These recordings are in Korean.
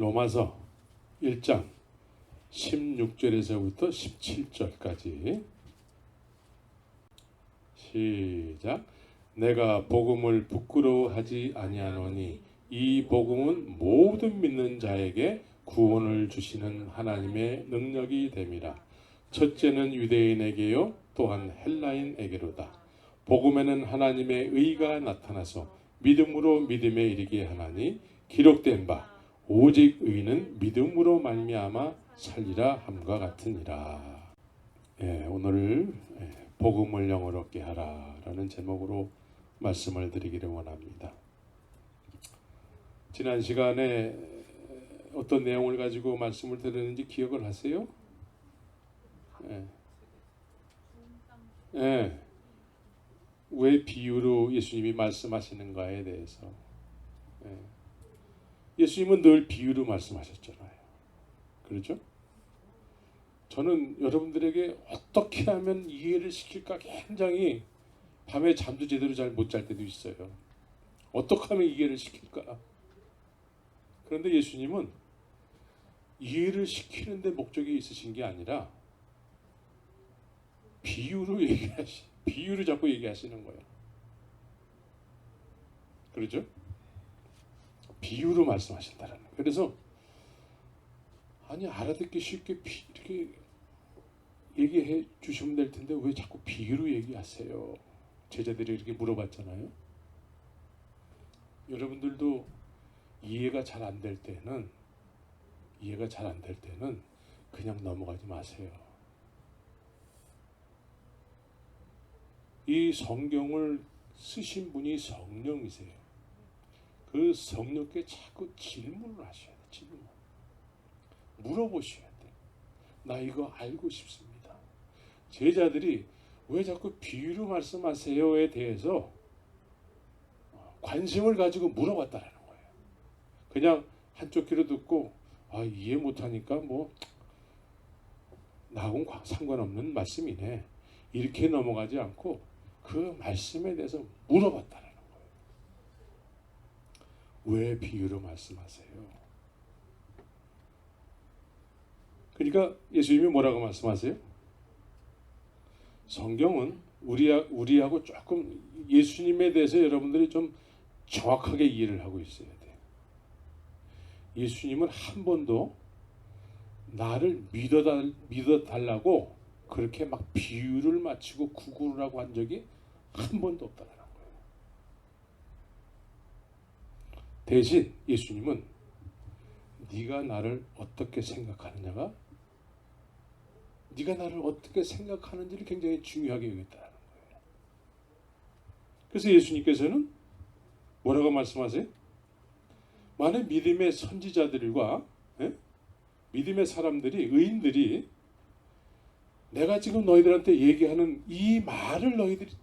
로마서 1장 16절에서부터 17절까지 시작. 내가 복음을 부끄러워하지 아니하노니 이 복음은 모든 믿는 자에게 구원을 주시는 하나님의 능력이 됨이라. 첫째는 유대인에게요 또한 헬라인에게로다. 복음에는 하나님의 의가 나타나서 믿음으로 믿음에 이르게 하나니 기록된 바 오직 의는 믿음으로 말미암아 살리라 함과 같으니라. 오늘 복음을 영어롭게 하라라는 제목으로 말씀을 드리기를 원합니다. 지난 시간에 어떤 내용을 가지고 말씀을 드렸는지 기억을 하세요? 왜 비유로 예수님이 말씀하시는가에 대해서. 예수님은 늘 비유로 말씀하셨잖아요. 그렇죠? 저는 여러분들에게 어떻게 하면 이해를 시킬까 굉장히 밤에 잠도 제대로 잘 못 잘 때도 있어요. 어떻게 하면 이해를 시킬까? 그런데 예수님은 이해를 시키는 데 목적이 있으신 게 아니라 비유로 자꾸 얘기하시는 거예요. 그렇죠? 비유로 말씀하신다는 거예요. 그래서 아니 알아듣기 쉽게 이렇게 얘기해 주시면 될 텐데 왜 자꾸 비유로 얘기하세요? 제자들이 이렇게 물어봤잖아요. 여러분들도 이해가 잘 안 될 때는 그냥 넘어가지 마세요. 이 성경을 쓰신 분이 성령이세요. 그 성령께 자꾸 질문을 하셔야 돼요. 질문. 물어보셔야 돼요. 나 이거 알고 싶습니다. 제자들이 왜 자꾸 비유로 말씀하세요에 대해서 관심을 가지고 물어봤다라는 거예요. 그냥 한쪽 귀로 듣고 이해 못하니까 뭐 나하고는 상관없는 말씀이네. 이렇게 넘어가지 않고 그 말씀에 대해서 물어봤다라는 거예요. 왜 비유로 말씀하세요? 그러니까 예수님이 뭐라고 말씀하세요? 성경은 우리하고 조금 예수님에 대해서 여러분들이 좀 정확하게 이해를 하고 있어야 돼요. 예수님은 한 번도 나를 믿어달라고 그렇게 막 비유를 맞추고 구구를 하고 한 적이 한 번도 없다는 거예요. 대신 예수님은 네가 나를 어떻게 생각하느냐가 네가 나를 어떻게 생각하는지를 굉장히 중요하게 여겼다는 거예요. 그래서 예수님께서는 뭐라고 말씀하세요? 만약 믿음의 선지자들과 믿음의 사람들이 의인들이 내가 지금 너희들한테 얘기하는 이 말을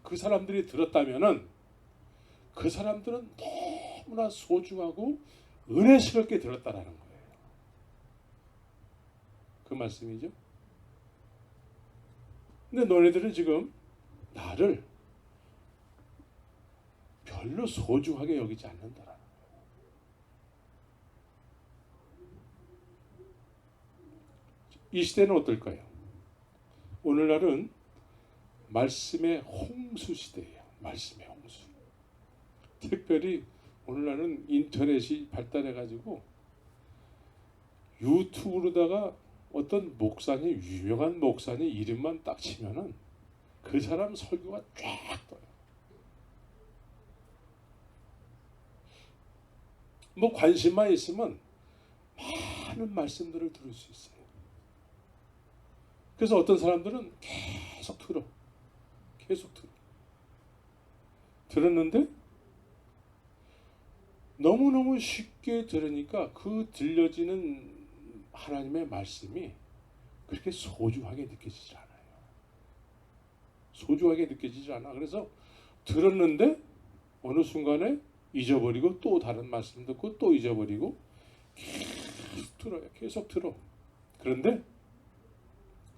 그 사람들이 들었다면은 그 사람들은 너무나 소중하고 은혜스럽게 들었다라는 거예요. 그 말씀이죠. 근데 너네들은 지금 나를 별로 소중하게 여기지 않는다라는 거예요. 이 시대는 어떨까요? 오늘날은 말씀의 홍수 시대예요. 말씀의 홍수. 특별히 오늘날은 인터넷이 발달해가지고 유튜브로다가 어떤 목사님, 유명한 목사님 이름만 딱 치면은 그 사람 설교가 쫙 떠요. 뭐 관심만 있으면 많은 말씀들을 들을 수 있어요. 그래서 어떤 사람들은 계속 들어. 들었는데 너무너무 쉽게 들으니까 그 들려지는 하나님의 말씀이 그렇게 소중하게 느껴지질 않아요. 소중하게 느껴지질 않아. 그래서 들었는데 어느 순간에 잊어버리고 또 다른 말씀 듣고 또 잊어버리고 계속 들어. 그런데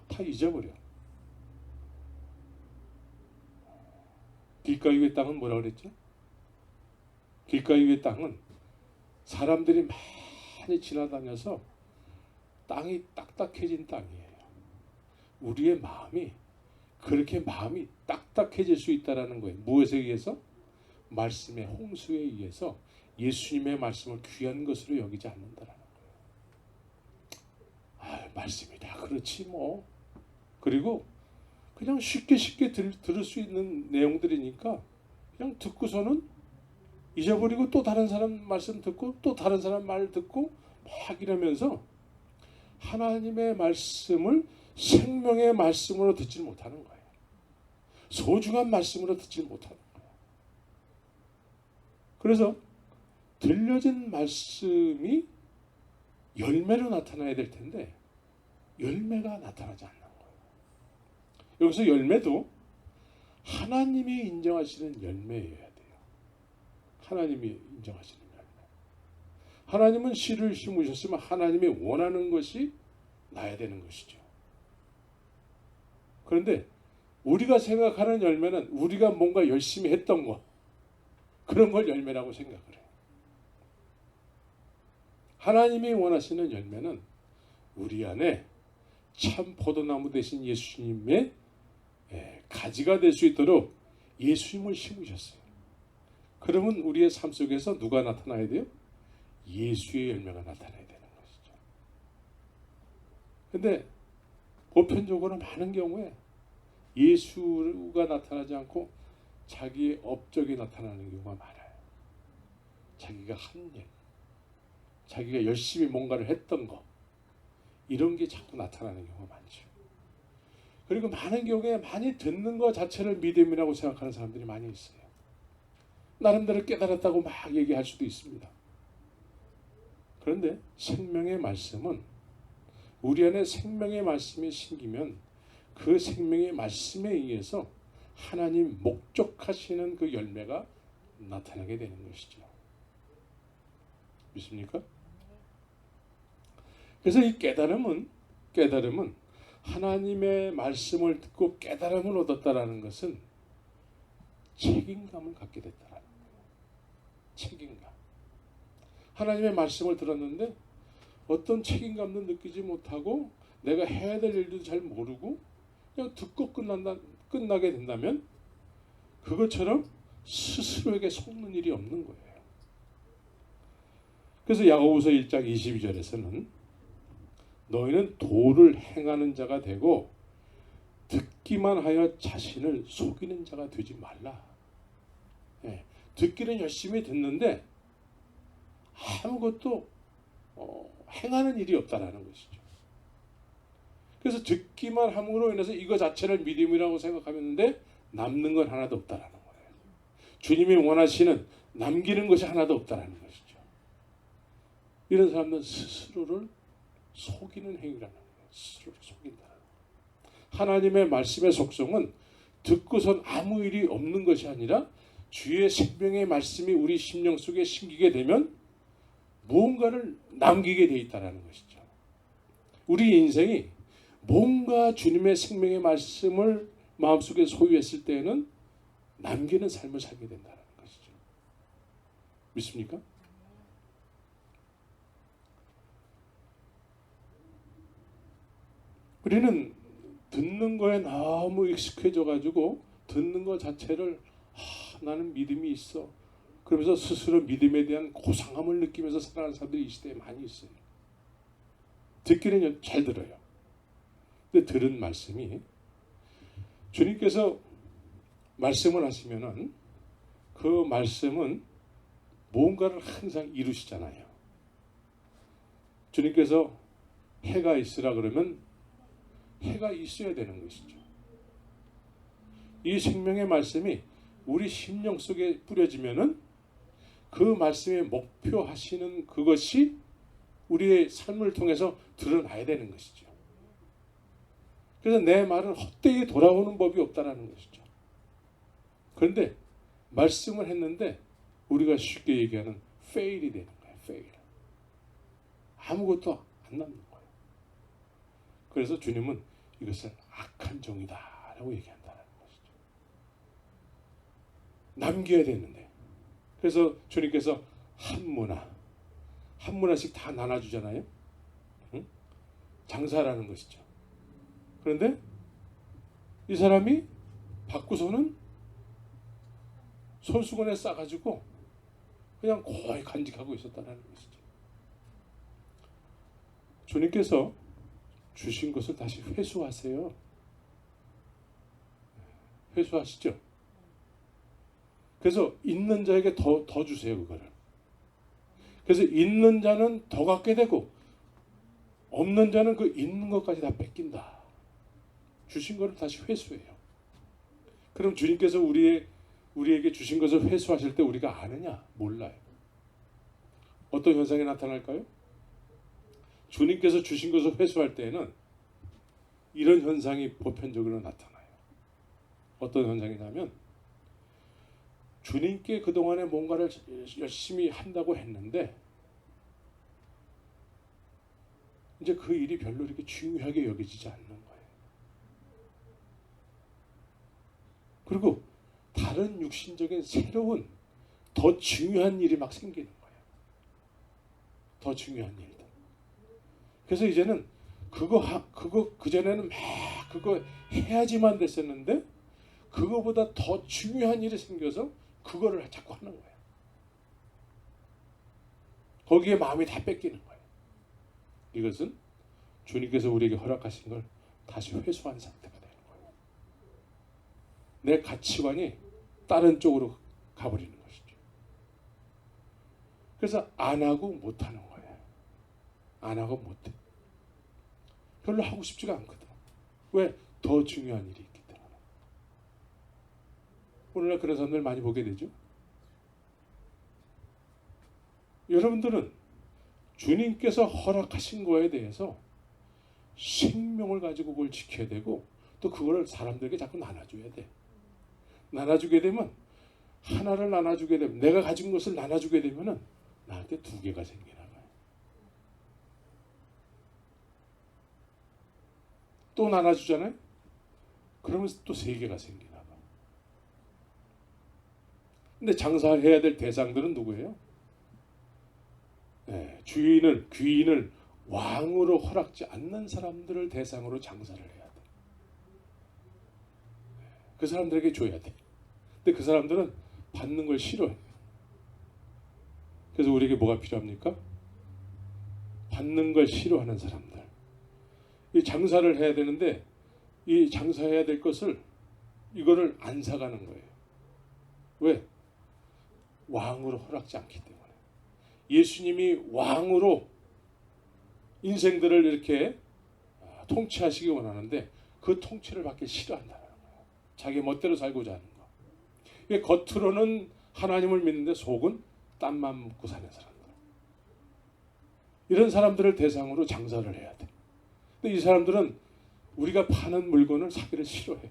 다 잊어버려. 길가에 위의 땅은 뭐라 그랬죠? 길가에 위의 땅은 사람들이 많이 지나다녀서 땅이 딱딱해진 땅이에요. 우리의 마음이 그렇게 마음이 딱딱해질 수 있다는 거예요. 무엇에 의해서? 말씀의 홍수에 의해서 예수님의 말씀을 귀한 것으로 여기지 않는다라는 거예요. 말씀이 다 그렇지 뭐. 그리고 그냥 쉽게 들을 수 있는 내용들이니까 그냥 듣고서는 잊어버리고 또 다른 사람 말씀 듣고 또 다른 사람 말 듣고 막 이러면서 하나님의 말씀을 생명의 말씀으로 듣지 못하는 거예요. 소중한 말씀으로 듣지 못하는 거예요. 그래서 들려진 말씀이 열매로 나타나야 될 텐데 열매가 나타나지 않는 거예요. 여기서 열매도 하나님이 인정하시는 열매여야 돼요. 하나님이 인정하시는 열매. 하나님은 씨를 심으셨으면 하나님이 원하는 것이 나야 되는 것이죠. 그런데 우리가 생각하는 열매는 우리가 뭔가 열심히 했던 거, 그런 걸 열매라고 생각을 해요. 하나님이 원하시는 열매는 우리 안에 참 포도나무 대신 예수님의 가지가 될 수 있도록 예수님을 심으셨어요. 그러면 우리의 삶 속에서 누가 나타나야 돼요? 예수의 열매가 나타나야 되는 것이죠. 근데 보편적으로 많은 경우에 예수가 나타나지 않고 자기의 업적이 나타나는 경우가 많아요. 자기가 한 일, 자기가 열심히 뭔가를 했던 거, 이런 게 자꾸 나타나는 경우가 많죠. 그리고 많은 경우에 많이 듣는 것 자체를 믿음이라고 생각하는 사람들이 많이 있어요. 나름대로 깨달았다고 막 얘기할 수도 있습니다. 그런데 생명의 말씀은 우리 안에 생명의 말씀이 생기면 그 생명의 말씀에 의해서 하나님 목적하시는 그 열매가 나타나게 되는 것이죠. 믿습니까? 그래서 이 깨달음은 하나님의 말씀을 듣고 깨달음을 얻었다라는 것은 책임감을 갖게 됐다라는 거예요. 책임감. 하나님의 말씀을 들었는데 어떤 책임감도 느끼지 못하고 내가 해야 될 일도 잘 모르고 그냥 듣고 끝나게 된다면 그것처럼 스스로에게 속는 일이 없는 거예요. 그래서 야고보서 1장 22절에서는 너희는 도를 행하는 자가 되고 듣기만 하여 자신을 속이는 자가 되지 말라. 듣기는 열심히 듣는데 아무것도 행하는 일이 없다라는 것이죠. 그래서 듣기만 함으로 인해서 이거 자체를 믿음이라고 생각하는데 남는 건 하나도 없다라는 거예요. 주님이 원하시는 남기는 것이 하나도 없다라는 것이죠. 이런 사람은 스스로를 속이는 행위라는 거예요. 스스로를 속인다는 거예요. 하나님의 말씀의 속성은 듣고선 아무 일이 없는 것이 아니라 주의 생명의 말씀이 우리 심령 속에 심기게 되면 무언가를 남기게 되어 있다는 것이죠. 우리 인생이 뭔가 주님의 생명의 말씀을 마음속에 소유했을 때에는 남기는 삶을 살게 된다는 것이죠. 믿습니까? 우리는 듣는 거에 너무 익숙해져 가지고 듣는 것 자체를 나는 믿음이 있어 그러면서 스스로 믿음에 대한 고상함을 느끼면서 살아가는 사람들이 이 시대에 많이 있어요. 듣기는 잘 들어요. 근데 들은 말씀이 주님께서 말씀을 하시면은 그 말씀은 뭔가를 항상 이루시잖아요. 주님께서 해가 있으라 그러면 해가 있어야 되는 것이죠. 이 생명의 말씀이 우리 심령 속에 뿌려지면은 그 말씀의 목표하시는 그것이 우리의 삶을 통해서 드러나야 되는 것이죠. 그래서 내 말은 헛되이 돌아오는 법이 없다라는 것이죠. 그런데 말씀을 했는데 우리가 쉽게 얘기하는 fail이 되는 거예요. fail. 아무것도 안 남는 거예요. 그래서 주님은 이것은 악한 종이다라고 얘기한다는 것이죠. 남겨야 되는데. 그래서 주님께서 한 문화, 한 문화씩 다 나눠주잖아요. 응? 장사라는 것이죠. 그런데 이 사람이 받고서는 손수건에 싸가지고 그냥 고이 간직하고 있었다는 것이죠. 주님께서 주신 것을 다시 회수하세요. 회수하시죠. 그래서 있는 자에게 더 주세요. 그거를. 그래서 있는 자는 더 갖게 되고 없는 자는 그 있는 것까지 다 뺏긴다. 주신 것을 다시 회수해요. 그럼 주님께서 우리에게 주신 것을 회수하실 때 우리가 아느냐? 몰라요. 어떤 현상이 나타날까요? 주님께서 주신 것을 회수할 때에는 이런 현상이 보편적으로 나타나요. 어떤 현상이냐면 주님께 그동안에 뭔가를 열심히 한다고 했는데 이제 그 일이 별로 이렇게 중요하게 여겨지지 않는 거예요. 그리고 다른 육신적인 새로운 더 중요한 일이 막 생기는 거예요. 더 중요한 일들. 그래서 이제는 그거 그전에는 막 그거 해야지만 됐었는데 그거보다 더 중요한 일이 생겨서 그거를 자꾸 하는 거예요. 거기에 마음이 다 뺏기는 거예요. 이것은 주님께서 우리에게 허락하신 걸 다시 회수한 상태가 되는 거예요. 내 가치관이 다른 쪽으로 가버리는 것이죠. 그래서 안 하고 못 하는 거예요. 안 하고 못 해. 별로 하고 싶지가 않거든. 왜? 더 중요한 일이 있기 때문에. 오늘날 그런 사람들 많이 보게 되죠. 여러분들은 주님께서 허락하신 거에 대해서 생명을 가지고 그걸 지켜야 되고 또 그거를 사람들에게 자꾸 나눠줘야 돼. 나눠주게 되면 하나를 나눠주게 되면 내가 가진 것을 나눠주게 되면은 나한테 두 개가 생기나 봐요. 또 나눠주잖아요. 그러면 또 세 개가 생기나 봐. 근데 장사해야 될 대상들은 누구예요? 네, 귀인을 왕으로 허락지 않는 사람들을 대상으로 장사를 해야 돼. 그 사람들에게 줘야 돼. 근데 그 사람들은 받는 걸 싫어해요. 그래서 우리에게 뭐가 필요합니까? 받는 걸 싫어하는 사람들. 이 장사를 해야 되는데 이 장사해야 될 것을 이거를 안 사가는 거예요. 왜? 왕으로 허락지 않기 때문에. 예수님이 왕으로 인생들을 이렇게 통치하시기 원하는데 그 통치를 받기 싫어한다는 거예요. 자기 멋대로 살고자 하는 거. 겉으로는 하나님을 믿는데 속은 땀만 먹고 사는 사람들. 이런 사람들을 대상으로 장사를 해야 돼. 근데 이 사람들은 우리가 파는 물건을 사기를 싫어해.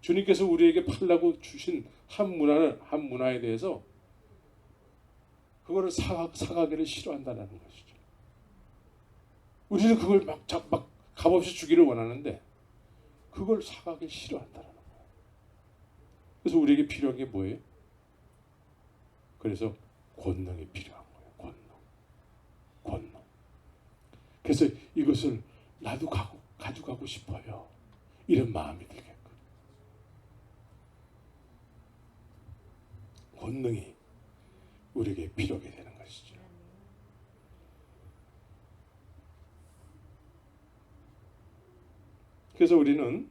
주님께서 우리에게 팔라고 주신 한 문화에 대해서 그거를 사가기를 싫어한다는 것이죠. 우리는 그걸 막 값없이 주기를 원하는데 그걸 사가기 싫어한다는 거예요. 그래서 우리에게 필요한 게 뭐예요? 그래서 권능이 필요한 거예요. 권능. 그래서 이것을 나도 가져가고 싶어요. 이런 마음이 들게끔. 권능이 우리에게 필요하게 되는 것이죠. 그래서 우리는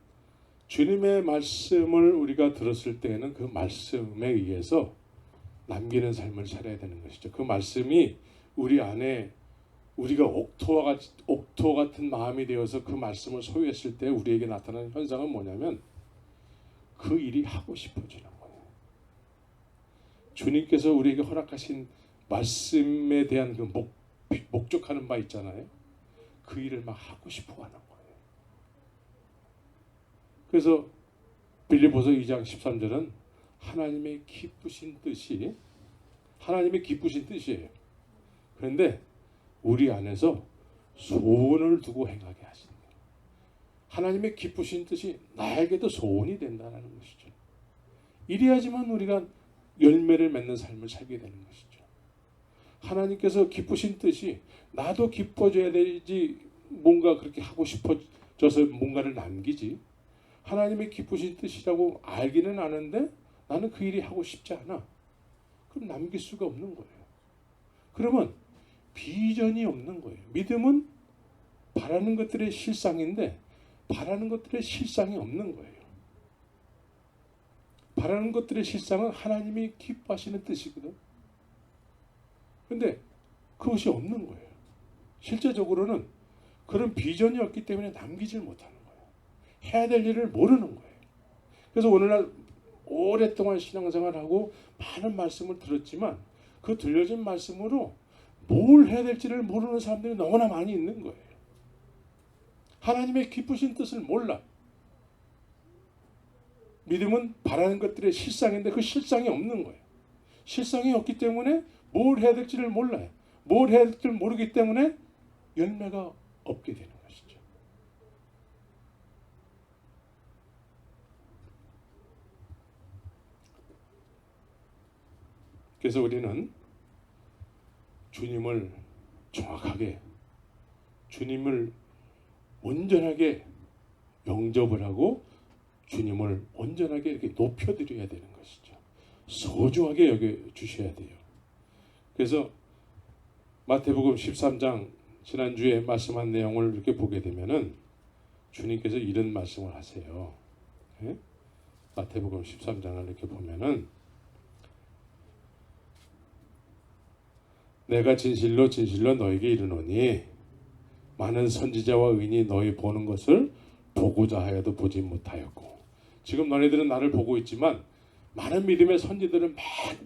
주님의 말씀을 우리가 들었을 때에는 그 말씀에 의해서 남기는 삶을 살아야 되는 것이죠. 그 말씀이 우리 안에 우리가 옥토 같은 마음이 되어서 그 말씀을 소유했을 때 우리에게 나타나는 현상은 뭐냐면 그 일이 하고 싶어지는 거예요. 주님께서 우리에게 허락하신 말씀에 대한 그 목적하는 바 있잖아요. 그 일을 막 하고 싶어 하는 거예요. 그래서 빌립보서 2장 13절은 하나님의 기쁘신 뜻이에요. 그런데 우리 안에서 소원을 두고 행하게 하신다. 하나님의 기쁘신 뜻이 나에게도 소원이 된다는 것이죠. 이래야지만 우리가 열매를 맺는 삶을 살게 되는 것이죠. 하나님께서 기쁘신 뜻이 나도 기뻐져야 되지, 뭔가 그렇게 하고 싶어져서 뭔가를 남기지. 하나님의 기쁘신 뜻이라고 알기는 아는데 나는 그 일이 하고 싶지 않아. 그럼 남길 수가 없는 거예요. 그러면 비전이 없는 거예요. 믿음은 바라는 것들의 실상인데 바라는 것들의 실상이 없는 거예요. 바라는 것들의 실상은 하나님이 기뻐하시는 뜻이거든. 근데 그것이 없는 거예요. 실제적으로는 그런 비전이 없기 때문에 남기질 못하는 거예요. 해야 될 일을 모르는 거예요. 그래서 오늘날 오랫동안 신앙생활하고 많은 말씀을 들었지만 그 들려진 말씀으로 뭘 해야 될지를 모르는 사람들이 너무나 많이 있는 거예요. 하나님의 기쁘신 뜻을 몰라. 믿음은 바라는 것들의 실상인데 그 실상이 없는 거예요. 실상이 없기 때문에 뭘 해야 될지를 몰라요. 뭘 해야 될지를 모르기 때문에 열매가 없게 되는 것이죠. 그래서 우리는 주님을 정확하게, 주님을 온전하게 영접을 하고 주님을 온전하게 이렇게 높여드려야 되는 것이죠. 소중하게 여겨주셔야 돼요. 그래서 마태복음 13장 지난주에 말씀한 내용을 이렇게 보게 되면은 주님께서 이런 말씀을 하세요. 예? 마태복음 13장을 이렇게 보면은 내가 진실로 진실로 너에게 이르노니 많은 선지자와 의인이 너희 보는 것을 보고자 하여도 보지 못하였고, 지금 너희들은 나를 보고 있지만 많은 믿음의 선지들은 막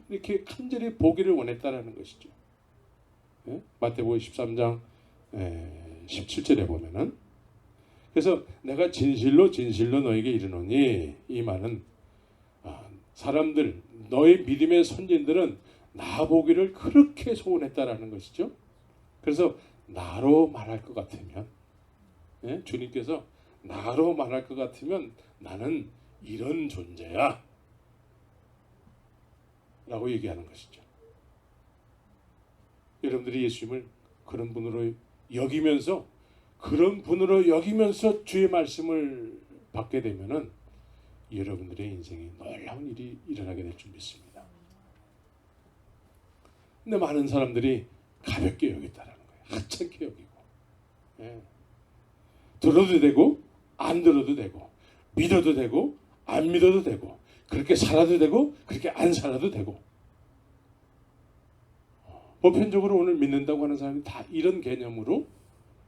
이렇게 간절히 보기를 원했다라는 것이죠. 예? 마태복음 13장 17절에 보면은, 그래서 내가 진실로 진실로 너에게 이르노니, 이 말은 사람들, 너희 믿음의 선진들은 나 보기를 그렇게 소원했다라는 것이죠. 그래서 나로 말할 것 같으면, 예? 주님께서 나로 말할 것 같으면 나는 이런 존재야 라고 얘기하는 것이죠. 여러분들이 예수님을 그런 분으로 여기면서, 그런 분으로 여기면서 주의 말씀을 받게 되면은 여러분들의 인생에 놀라운 일이 일어나게 될 줄 믿습니다. 근데 많은 사람들이 가볍게 여겼다라는 거예요. 하찮게 여기고, 예. 들어도 되고 안 들어도 되고, 믿어도 되고 안 믿어도 되고, 그렇게 살아도 되고 그렇게 안 살아도 되고. 보편적으로 오늘 믿는다고 하는 사람이 다 이런 개념으로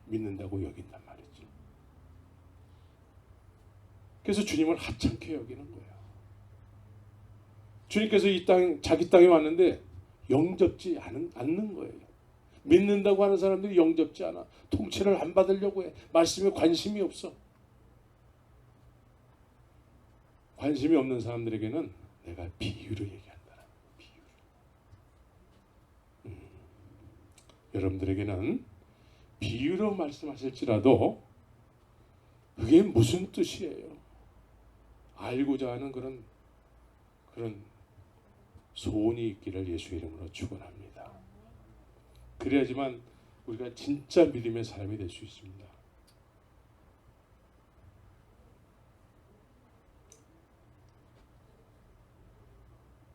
믿는다고 여긴단 말이죠. 그래서 주님을 하찮게 여기는 거예요. 주님께서 이 땅, 자기 땅에 왔는데 영접지 않는 거예요. 믿는다고 하는 사람들이 영접지 않아. 통치를 안 받으려고 해. 말씀에 관심이 없어. 관심이 없는 사람들에게는 내가 비유로 얘기한다. 비유로. 여러분들에게는 비유로 말씀하실지라도 그게 무슨 뜻이에요? 알고자 하는 그런 소원이 있기를 예수 이름으로 축원합니다. 그래야지만 우리가 진짜 믿음의 사람이 될 수 있습니다.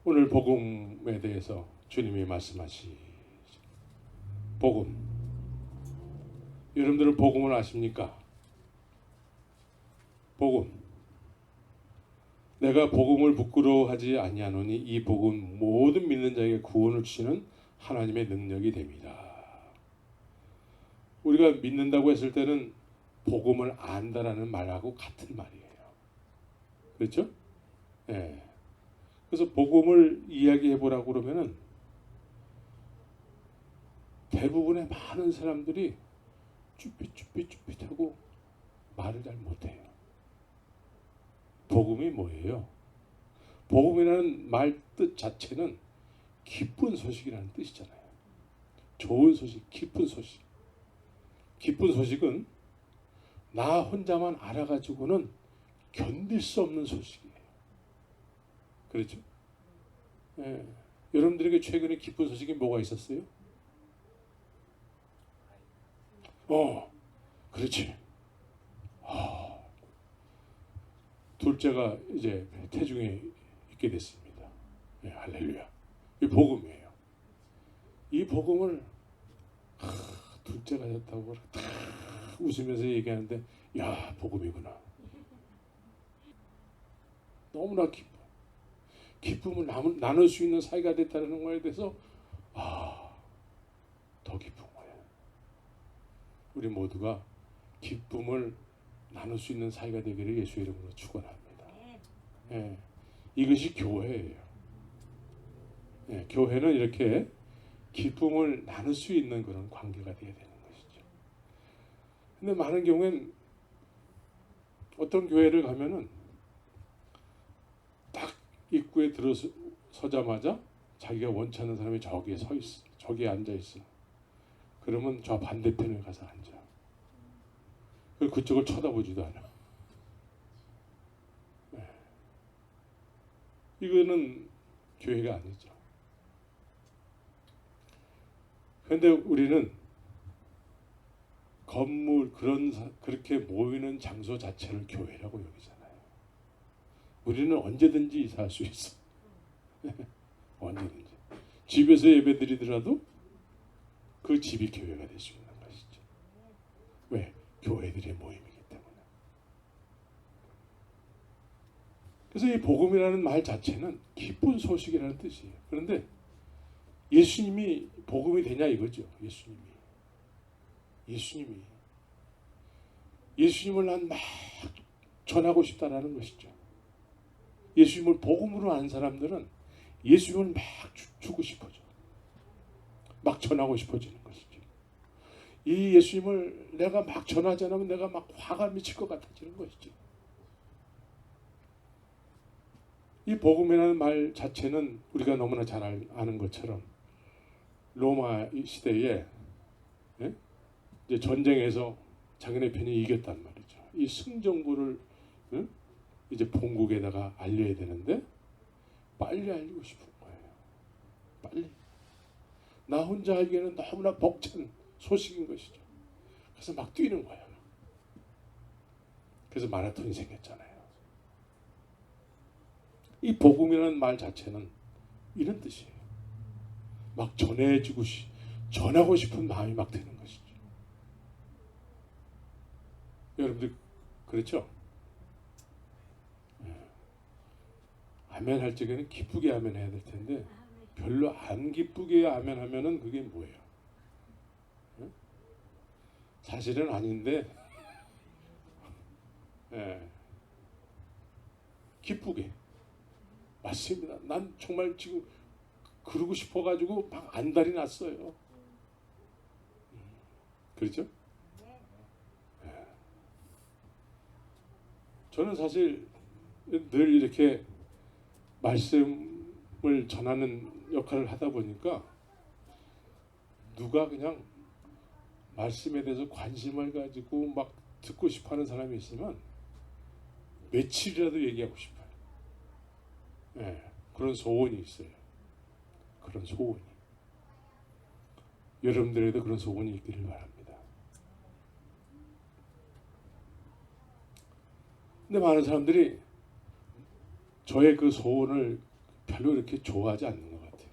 오늘 복음에 대해서 주님이 말씀하신 복음, 여러분들은 복음을 아십니까? 복음, 내가 복음을 부끄러워하지 아니하노니 이 복음 모든 믿는 자에게 구원을 주시는 하나님의 능력이 됩니다. 우리가 믿는다고 했을 때는 복음을 안다라는 말하고 같은 말이에요. 그렇죠? 예. 그래서 복음을 이야기해 보라고 그러면은 대부분의 많은 사람들이 쭈삣쭈삣쭈삣하고 말을 잘 못해요. 복음이 뭐예요? 복음이라는 말 뜻 자체는 기쁜 소식이라는 뜻이잖아요. 좋은 소식, 기쁜 소식. 기쁜 소식은 나 혼자만 알아가지고는 견딜 수 없는 소식이에요. 그렇죠? 예. 여러분들에게 최근에 기쁜 소식이 뭐가 있었어요? 그렇지. 둘째가 이제 태중에 있게 됐습니다. 네, 할렐루야. 이 복음이에요. 이 복음을 둘째가 됐다고 다 웃으면서 얘기하는데, 야, 복음이구나. 너무나 기뻐. 기쁨을 나눌 수 있는 사이가 됐다는 거에 대해서 더 기쁜 거예요. 우리 모두가 기쁨을 나눌 수 있는 사이가 되기를 예수 이름으로 축원합니다. 예, 이것이 교회예요. 예, 교회는 이렇게 기쁨을 나눌 수 있는 그런 관계가 되어야 되는 것이죠. 근데 많은 경우엔 어떤 교회를 가면은 딱 입구에 들어서자마자 자기가 원치 않는 사람이 저기에 서 있어, 저기에 앉아 있어. 그러면 저 반대편에 가서 앉아. 그리고 그쪽을 쳐다보지도 않아. 네. 이거는 교회가 아니죠. 그런데 우리는 건물 그렇게 모이는 장소 자체를 교회라고 여기잖아요. 우리는 언제든지 이사할 수 있어. 언제든지. 집에서 예배드리더라도 그 집이 교회가 될 수 있는 것이죠. 왜? 교회들의 모임이기 때문에. 그래서 이 복음이라는 말 자체는 기쁜 소식이라는 뜻이에요. 그런데 예수님이 복음이 되냐 이거죠. 예수님을 난 막 전하고 싶다라는 것이죠. 예수님을 복음으로 아는 사람들은 예수님을 막 주고 싶어져. 막 전하고 싶어지는 것이죠. 이 예수님을 내가 막 전하지 않으면 내가 막 화가 미칠 것 같아지는 것이죠. 이 복음이라는 말 자체는 우리가 너무나 잘 아는 것처럼 로마 시대에 이제 전쟁에서 자기네 편이 이겼단 말이죠. 이 승전구를 이제 본국에다가 알려야 되는데 빨리 알리고 싶은 거예요. 빨리. 나 혼자 알기에는 너무나 벅찬 소식인 것이죠. 그래서 막 뛰는 거예요. 그래서 마라톤이 생겼잖아요. 이 복음이라는 말 자체는 이런 뜻이에요. 막 전하고 싶은 마음이 막 드는 것이죠. 여러분들 그렇죠? 아멘 할 적에는 기쁘게 아멘 해야 될 텐데 별로 안 기쁘게 아멘 하면은 그게 뭐예요? 사실은 아닌데 기쁘게 맞습니다. 난 정말 지금 그러고 싶어가지고 막 안달이 났어요. 그렇죠? 저는 사실 늘 이렇게 말씀을 전하는 역할을 하다 보니까 누가 그냥 말씀에 대해서 관심을 가지고 막 듣고 싶어하는 사람이 있으면 며칠이라도 얘기하고 싶어요. 그런 소원이 있어요. 그런 소원이. 여러분들에도 그런 소원이 있기를 바랍니다. 근데 많은 사람들이 저의 그 소원을 별로 이렇게 좋아하지 않는 것 같아요.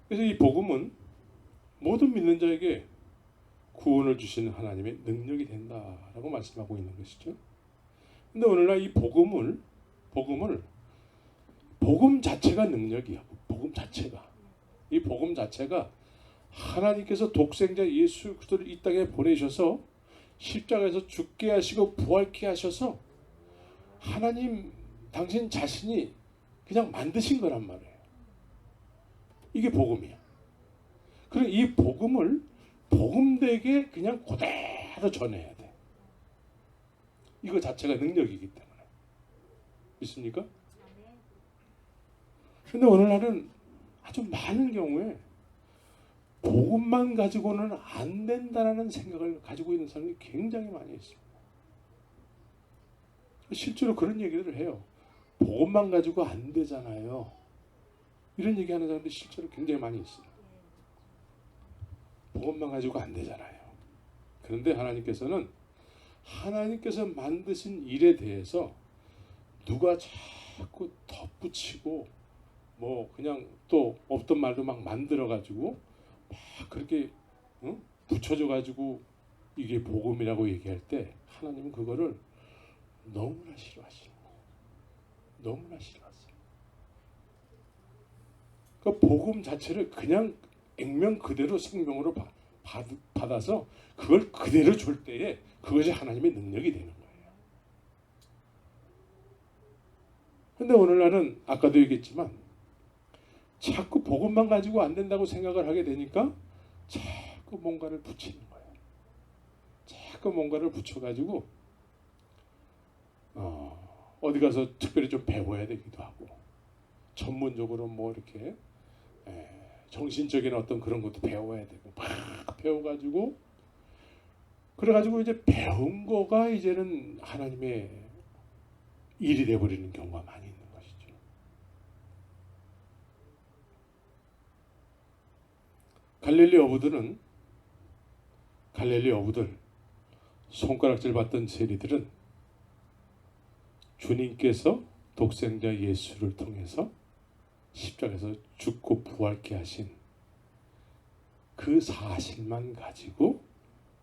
그래서 이 복음은 모든 믿는 자에게 구원을 주시는 하나님의 능력이 된다라고 말씀하고 있는 것이죠. 근데 오늘날 이 복음 자체가 능력이야. 복음 자체가. 이 복음 자체가 하나님께서 독생자 예수 그리스도를 이 땅에 보내셔서 십자가에서 죽게 하시고 부활케 하셔서 하나님 당신 자신이 그냥 만드신 거란 말이에요. 이게 복음이야. 그리고 이 복음을 복음되게 그냥 그대로 전해야 돼. 이거 자체가 능력이기 때문에. 믿습니까? 근데 오늘날은 아주 많은 경우에 복음만 가지고는 안 된다는 생각을 가지고 있는 사람이 굉장히 많이 있습니다. 실제로 그런 얘기를 해요. 복음만 가지고 안 되잖아요. 이런 얘기하는 사람들이 실제로 굉장히 많이 있어요. 복음만 가지고 안 되잖아요. 그런데 하나님께서 만드신 일에 대해서 누가 자꾸 덧붙이고 뭐 그냥 또 없던 말도 막 만들어 가지고 막 그렇게 붙여줘 가지고 이게 복음이라고 얘기할 때 하나님은 그거를 너무나 싫어하시는 거예요. 너무나 싫어하세요. 그 복음 자체를 그냥 액면 그대로 생명으로 받아서 그걸 그대로 줄 때에 그것이 하나님의 능력이 되는 거예요. 근데 오늘날은 아까도 얘기했지만 자꾸 복음만 가지고 안 된다고 생각을 하게 되니까 자꾸 뭔가를 붙이는 거예요. 자꾸 뭔가를 붙여가지고 어디 가서 특별히 좀 배워야 되기도 하고 전문적으로 뭐 이렇게 정신적인 어떤 그런 것도 배워야 되고 막 배워가지고 그래가지고 이제 배운 거가 이제는 하나님의 일이 돼버리는 경우가 많이 있는 것이죠. 갈릴리 어부들 손가락질 받던 세리들은 주님께서 독생자 예수를 통해서 십자가에서 죽고 부활케 하신 그 사실만 가지고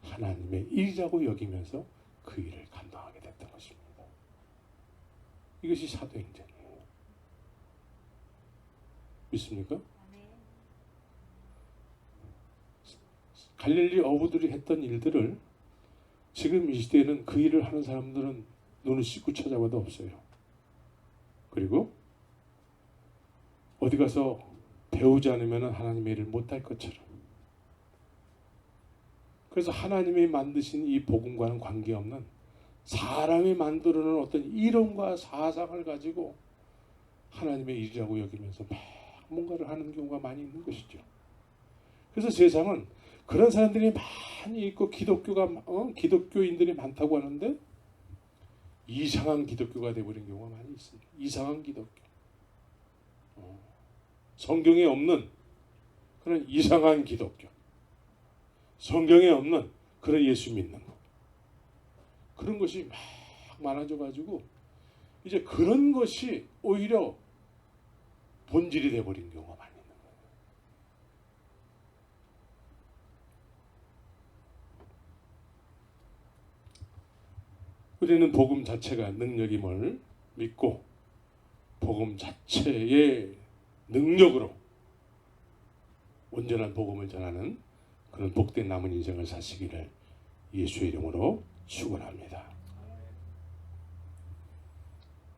하나님의 일이라고 여기면서 그 일을 감당하게 됐던 것입니다. 이것이 사도행전이에요. 믿습니까? 갈릴리 어부들이 했던 일들을 지금 이 시대에는 그 일을 하는 사람들은 눈을 씻고 찾아봐도 없어요. 그리고 어디 가서 배우지 않으면 하나님의 일을 못할 것처럼. 그래서 하나님이 만드신 이 복음과는 관계없는 사람이 만들어놓은 어떤 이론과 사상을 가지고 하나님의 일이라고 여기면서 막 뭔가를 하는 경우가 많이 있는 것이죠. 그래서 세상은 그런 사람들이 많이 있고 기독교인들이 많다고 하는데 이상한 기독교가 되어버린 경우가 많이 있습니다. 이상한 기독교. 성경에 없는 그런 이상한 기독교. 성경에 없는 그런 예수 믿는 것. 그런 것이 막 많아져가지고 이제 그런 것이 오히려 본질이 되어버린 경우가 많이 있는 거예요. 우리는 복음 자체가 능력임을 믿고 복음 자체의 능력으로 온전한 복음을 전하는 그런 복된 남은 인생을 사시기를 예수의 이름으로 축원합니다.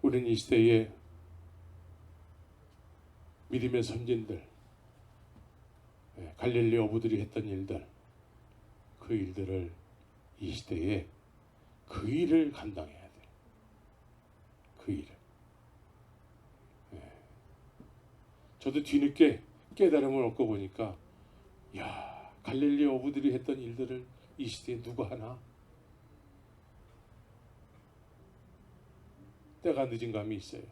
우리는 이 시대에 믿음의 선진들, 갈릴리 어부들이 했던 일들, 그 일들을 이 시대에 그 일을 감당해야 돼요. 그 일을. 저도 뒤늦게 깨달음을 얻고 보니까 야, 갈릴리 어부들이 했던 일들을 이 시대에 누가 하나? 때가 늦은 감이 있어요.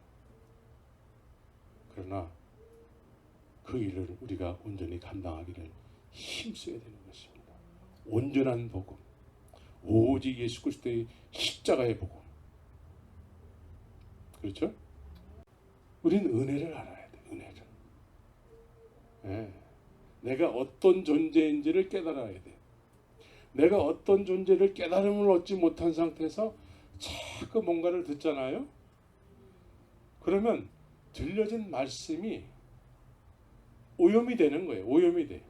그러나 그 일을 우리가 온전히 감당하기를 힘써야 되는 것입니다. 온전한 복음, 오직 예수 그리스도의 십자가의 복음. 그렇죠? 우리는 은혜를 알아야 돼. 은혜를. 내가 어떤 존재인지를 깨달아야 돼. 내가 어떤 존재를 깨달음을 얻지 못한 상태에서 자꾸 뭔가를 듣잖아요. 그러면 들려진 말씀이 오염이 되는 거예요. 오염이 돼.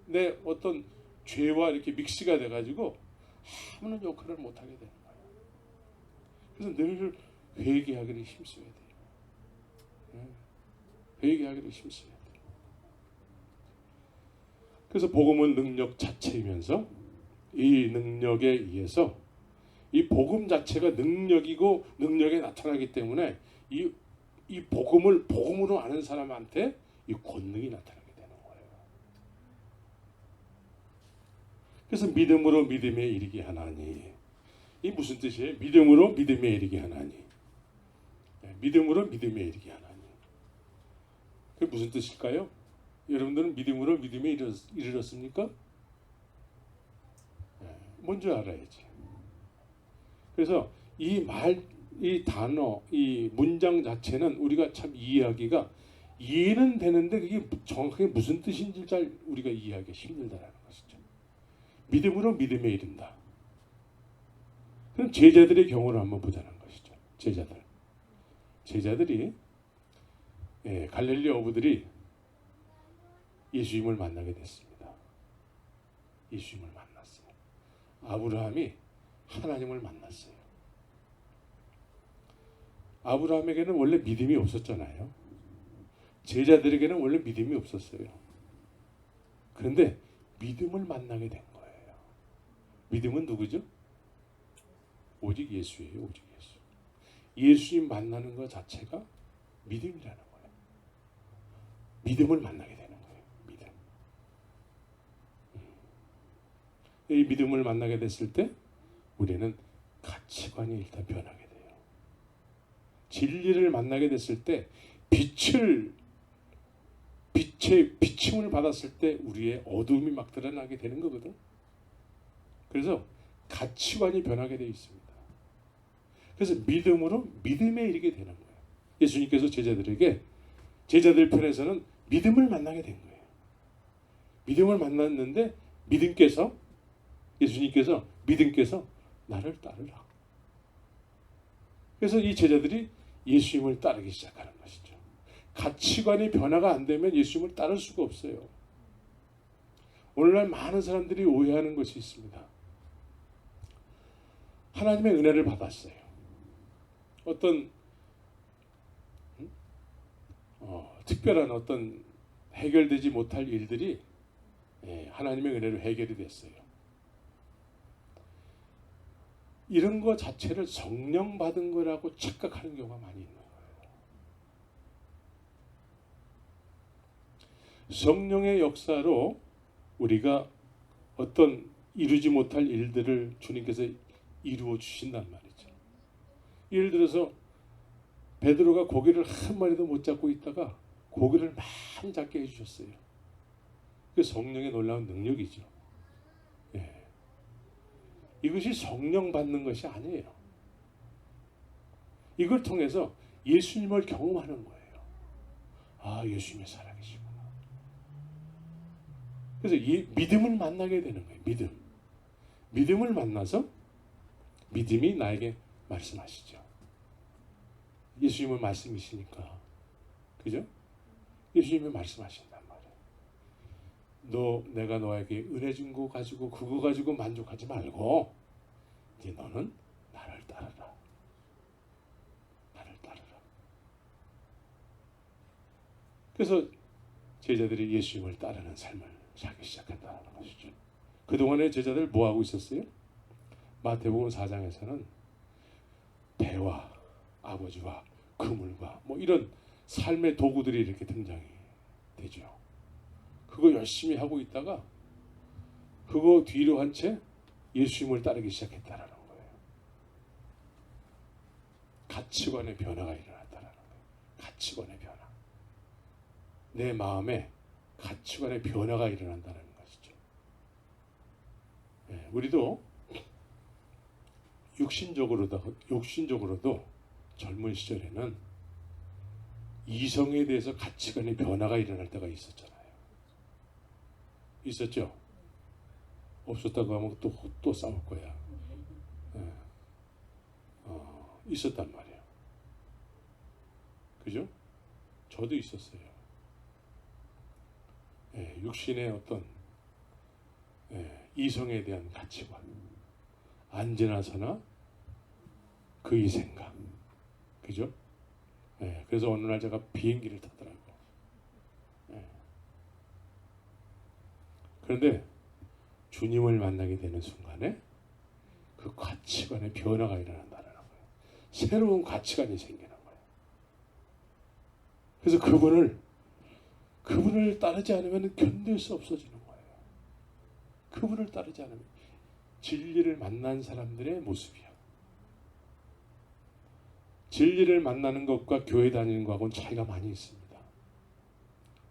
내 어떤 죄와 이렇게 믹스가 돼가지고 아무런 역할을 못하게 되는 거예요. 그래서 늘 회개하기를 힘써야 돼요. 회개하기를 힘써야 돼요. 그래서 복음은 능력 자체이면서 이 능력에 의해서 이 복음 자체가 능력이고 능력에 나타나기 때문에 이 복음을 복음으로 아는 사람한테 이 권능이 나타나게 되는 거예요. 그래서 믿음으로 믿음에 이르게 하나니, 이 무슨 뜻이에요? 믿음으로 믿음에 이르게 하나니. 믿음으로 믿음에 이르게 하나니. 그게 무슨 뜻일까요? 여러분들은 믿음으로 믿음에 이르렀습니까? 먼저 알아야지. 그래서 이 단어, 이 문장 자체는 우리가 참 이해하기가 이해는 되는데 그게 정확하게 무슨 뜻인지 잘 우리가 이해하기 힘들다라는 것이죠. 믿음으로 믿음에 이른다. 그럼 제자들의 경우를 한번 보자는 것이죠. 제자들이 갈릴리 어부들이 예수님을 만나게 됐습니다. 예수님을 만났어요. 아브라함이 하나님을 만났어요. 아브라함에게는 원래 믿음이 없었잖아요. 제자들에게는 원래 믿음이 없었어요. 그런데 믿음을 만나게 된 거예요. 믿음은 누구죠? 오직 예수예요. 오직 예수. 예수님 만나는 것 자체가 믿음이라는 거예요. 믿음을 만나게 되는 거예요. 믿음. 이 믿음을 만나게 됐을 때 우리는 가치관이 일단 변하게 돼요. 진리를 만나게 됐을 때 빛의 비침을 받았을 때 우리의 어두움이 막 드러나게 되는 거거든. 그래서 가치관이 변하게 되어 있습니다. 그래서 믿음으로 믿음에 이르게 되는 거예요. 예수님께서 제자들 편에서는 믿음을 만나게 된 거예요. 믿음을 만났는데 예수님께서 믿음께서 나를 따르라. 그래서 이 제자들이 예수님을 따르기 시작하는 것이죠. 가치관이 변화가 안 되면 예수님을 따를 수가 없어요. 오늘날 많은 사람들이 오해하는 것이 있습니다. 하나님의 은혜를 받았어요. 어떤 특별한 어떤 해결되지 못할 일들이 하나님의 은혜로 해결이 됐어요. 이런 것 자체를 성령 받은 거라고 착각하는 경우가 많이 있는 거예요. 성령의 역사로 우리가 어떤 이루지 못할 일들을 주님께서 이루어 주신단 말이죠. 예를 들어서 베드로가 고기를 한 마리도 못 잡고 있다가 고기를 많이 잡게 해주셨어요. 그 성령의 놀라운 능력이죠. 이것이 성령 받는 것이 아니에요. 이걸 통해서 예수님을 경험하는 거예요. 아, 예수님이 살아계시구나. 그래서 이 믿음을 만나게 되는 거예요. 믿음을 만나서 믿음이 나에게 말씀하시죠. 예수님은 말씀이시니까. 그죠? 예수님이 말씀하신단 말이에요. 내가 너에게 은혜 준 거 가지고 그거 가지고 만족하지 말고 이제 너는 나를 따르라. 나를 따르라. 그래서 제자들이 예수님을 따르는 삶을 살기 시작한다는 것이죠. 그동안에 제자들 뭐 하고 있었어요? 마태복음 4장에서는 배와 아버지와 그물과 뭐 이런 삶의 도구들이 이렇게 등장이 되죠. 그거 열심히 하고 있다가 그거 뒤로 한 채 예수님을 따르기 시작했다라는 거예요. 가치관의 변화가 일어났다라는 거예요. 가치관의 변화. 내 마음에 가치관의 변화가 일어난다는 것이죠. 우리도 육신적으로도 젊은 시절에는 이성에 대해서 가치관의 변화가 일어날 때가 있었잖아요. 있었죠? 없었다고 하면 또 싸울 거야. 있었단 말이에요. 그죠? 저도 있었어요. 육신의 어떤 이성에 대한 가치관, 안전하서나 그의 생각, 그죠? 그래서 어느 날 제가 비행기를 타더라고. 그런데 주님을 만나게 되는 순간에 그 가치관의 변화가 일어난다는 거예요. 새로운 가치관이 생기는 거예요. 그래서 그분을 따르지 않으면 견딜 수 없어지는 거예요. 그분을 따르지 않으면 진리를 만난 사람들의 모습이야. 진리를 만나는 것과 교회 다니는 것하고는 차이가 많이 있습니다.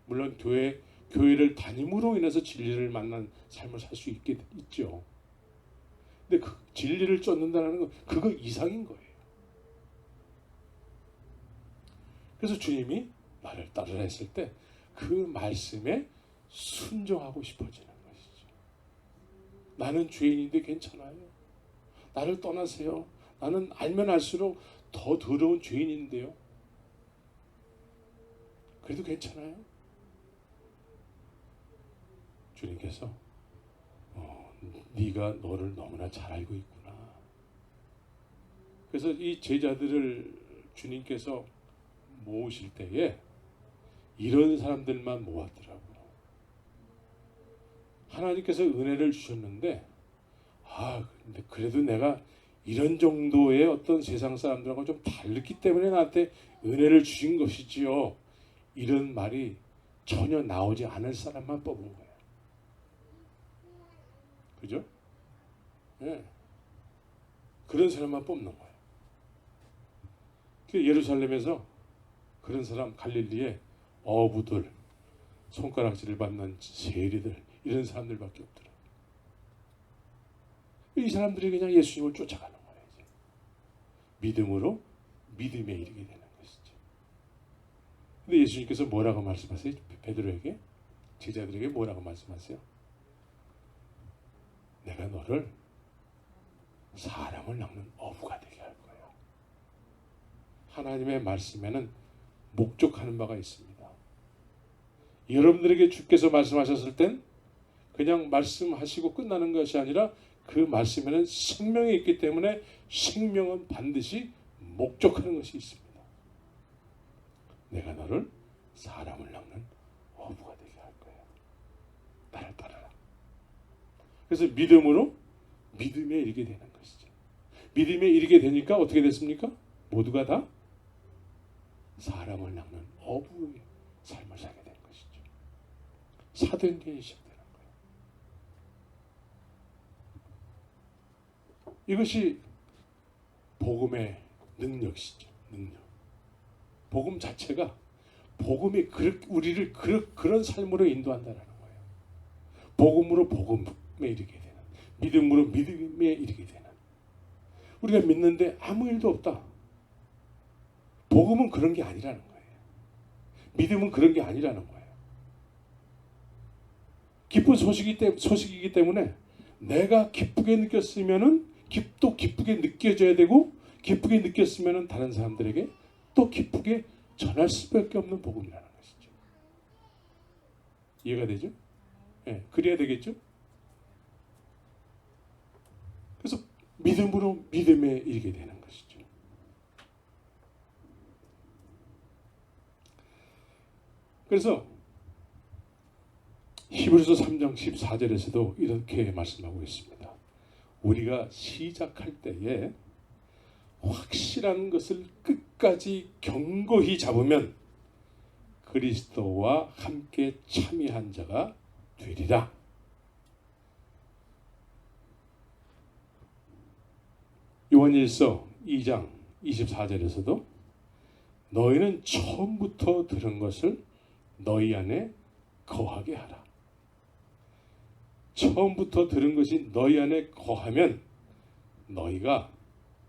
물론 교회를 다님으로 인해서 진리를 만난 삶을 살 수 있죠. 근데 그 진리를 쫓는다는 건 그거 이상인 거예요. 그래서 주님이 나를 따르라 했을 때 그 말씀에 순종하고 싶어지는 것이죠. 나는 죄인인데 괜찮아요. 나를 떠나세요. 나는 알면 알수록 더 더러운 죄인인데요. 그래도 괜찮아요. 주님께서 네가 너를 너무나 잘 알고 있구나. 그래서 이 제자들을 주님께서 모으실 때에 이런 사람들만 모았더라고요. 하나님께서 은혜를 주셨는데 근데 그래도 내가 이런 정도의 어떤 세상 사람들하고 좀 다르기 때문에 나한테 은혜를 주신 것이지요. 이런 말이 전혀 나오지 않을 사람만 뽑은 거예요. 그죠? 네. 그런 사람만 뽑는 거예요. 예루살렘에서 그런 사람, 갈릴리에 어부들, 손가락질을 받는 세리들, 이런 사람들밖에 없더라고요. 이 사람들이 그냥 예수님을 쫓아가는 거예요. 이제. 믿음으로 믿음에 이르게 되는 것이죠. 근데 예수님께서 뭐라고 말씀하세요? 베드로에게, 제자들에게 뭐라고 말씀하세요? 내가 너를 사람을 낚는 어부가 되게 할 거예요. 하나님의 말씀에는 목적하는 바가 있습니다. 여러분들에게 주께서 말씀하셨을 땐 그냥 말씀하시고 끝나는 것이 아니라 그 말씀에는 생명이 있기 때문에 생명은 반드시 목적하는 것이 있습니다. 내가 너를 사람을 낚는 어부가 되게 할 거예요. 나를 따르라. 그래서 믿음으로 믿음에 이르게 되는 것이죠. 믿음에 이르게 되니까 어떻게 됐습니까? 모두가 다 사람을 낚는 어부의 삶을 살게 된 것이죠. 사도행전이 시작되는 거예요. 이것이 복음의 능력이죠. 능력. 복음 자체가 복음이 우리를 그런 삶으로 인도한다는 거예요. 복음으로 복음에 이르게 되는, 믿음으로 믿음에 이르게 되는. 우리가 믿는데 아무 일도 없다. 복음은 그런 게 아니라는 거예요. 믿음은 그런 게 아니라는 거예요. 기쁜 소식이기 때문에 내가 기쁘게 느꼈으면은 또 기쁘게 느껴져야 되고, 기쁘게 느꼈으면은 다른 사람들에게 또 기쁘게 전할 수밖에 없는 복음이라는 것이죠. 이해가 되죠? 네, 그래야 되겠죠? 그래서 믿음으로 믿음에 이르게 되는 것이죠. 그래서 히브리서 3장 14절에서도 이렇게 말씀하고 있습니다. 우리가 시작할 때에 확실한 것을 끝까지 견고히 잡으면 그리스도와 함께 참여한 자가 되리라. 요한일서 2장 24절에서도 너희는 처음부터 들은 것을 너희 안에 거하게 하라. 처음부터 들은 것이 너희 안에 거하면 너희가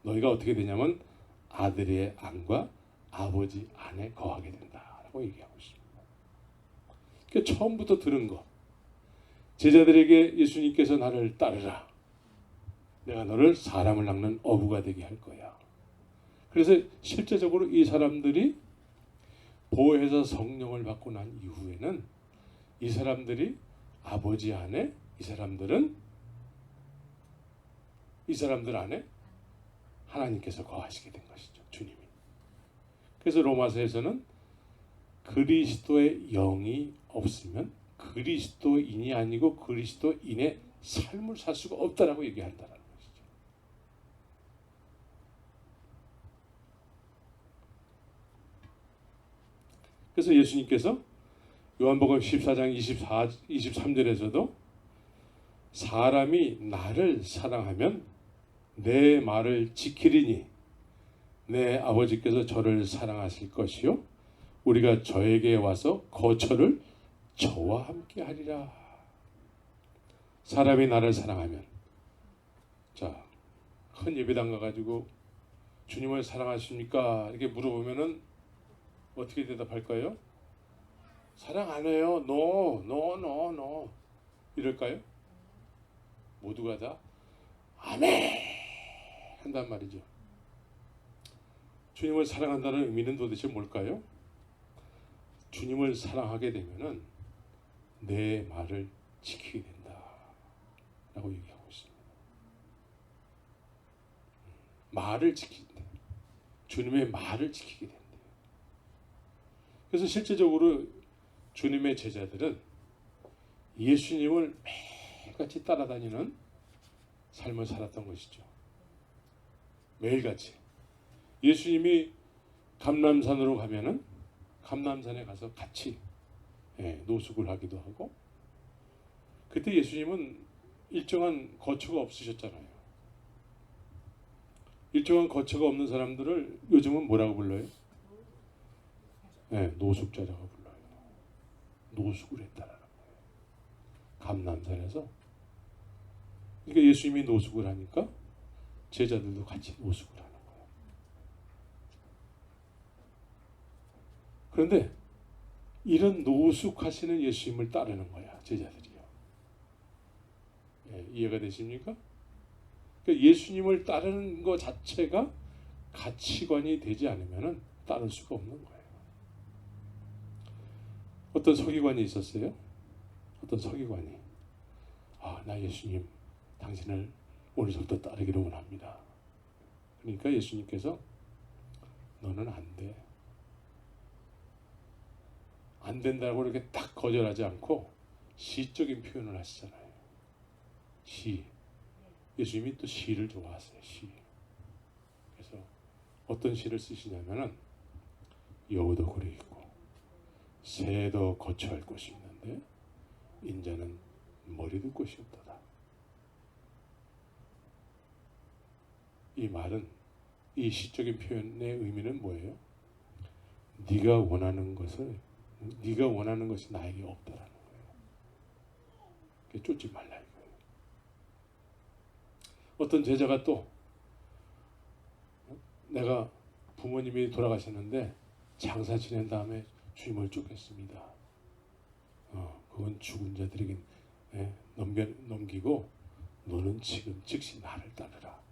어떻게 되냐면 아들의 안과 아버지 안에 거하게 된다라고 얘기하고 있습니다. 그러니까 처음부터 들은 것, 제자들에게 예수님께서 나를 따르라. 내가 너를 사람을 낚는 어부가 되게 할 거야. 그래서 실제적으로 이 사람들이 보혜사 성령을 받고 난 이후에는 이 사람들이 아버지 안에, 이 사람들 안에 하나님께서 거하시게 된 것이죠. 주님이. 그래서 로마서에서는 그리스도의 영이 없으면 그리스도인이 아니고 그리스도인의 삶을 살 수가 없다라고 얘기한다는 것이죠. 그래서 예수님께서 요한복음 14장 23절에서도 사람이 나를 사랑하면 내 말을 지키리니 내 아버지께서 저를 사랑하실 것이요 우리가 저에게 와서 거처를 저와 함께 하리라. 사람이 나를 사랑하면 자, 큰 예배당 가가지고 주님을 사랑하십니까? 이렇게 물어보면은 어떻게 대답할까요? 사랑 안 해요. No, no, no, no. 이럴까요? 모두가 다 아멘 한단 말이죠. 주님을 사랑한다는 의미는 도대체 뭘까요? 주님을 사랑하게 되면은 내 말을 지키게 된다 라고 얘기하고 있습니다. 말을 지킨다. 주님의 말을 지키게 된다. 그래서 실제적으로 주님의 제자들은 예수님을 매일같이 따라다니는 삶을 살았던 것이죠. 매일같이. 예수님이 감람산으로 가면은 감람산에 가서 같이 노숙을 하기도 하고, 그때 예수님은 일정한 거처가 없으셨잖아요. 일정한 거처가 없는 사람들을 요즘은 뭐라고 불러요? 노숙자라고 불러요. 노숙을 했다라는 거예요. 감람산에서. 그러니까 예수님이 노숙을 하니까 제자들도 같이 노숙을 하는 거예요. 그런데 이런 노숙하시는 예수님을 따르는 거야, 제자들이요. 이해가 되십니까? 그러니까 예수님을 따르는 것 자체가 가치관이 되지 않으면 따를 수가 없는 거예요. 어떤 서기관이 있었어요. 어떤 서기관이 나 예수님 당신을 오늘부터 따르기로 원합니다. 그러니까 예수님께서 너는 안 돼. 안 된다고 이렇게 딱 거절하지 않고 시적인 표현을 하시잖아요. 시. 예수님이 또 시를 좋아하세요. 시. 그래서 어떤 시를 쓰시냐면은 여우도 그래 있고 새도 거처할 곳이 있는데 인자는 머리둘 곳이 없도다. 이 말은, 이 시적인 표현의 의미는 뭐예요? 네가 원하는 것이 나에게 없다라는 거예요. 쫓지 말라 이거예요. 어떤 제자가 또 내가 부모님이 돌아가셨는데 장사 지낸 다음에 주님을 쫓겠습니다. 그건 죽은 자들에게 넘기고 너는 지금 즉시 나를 따르라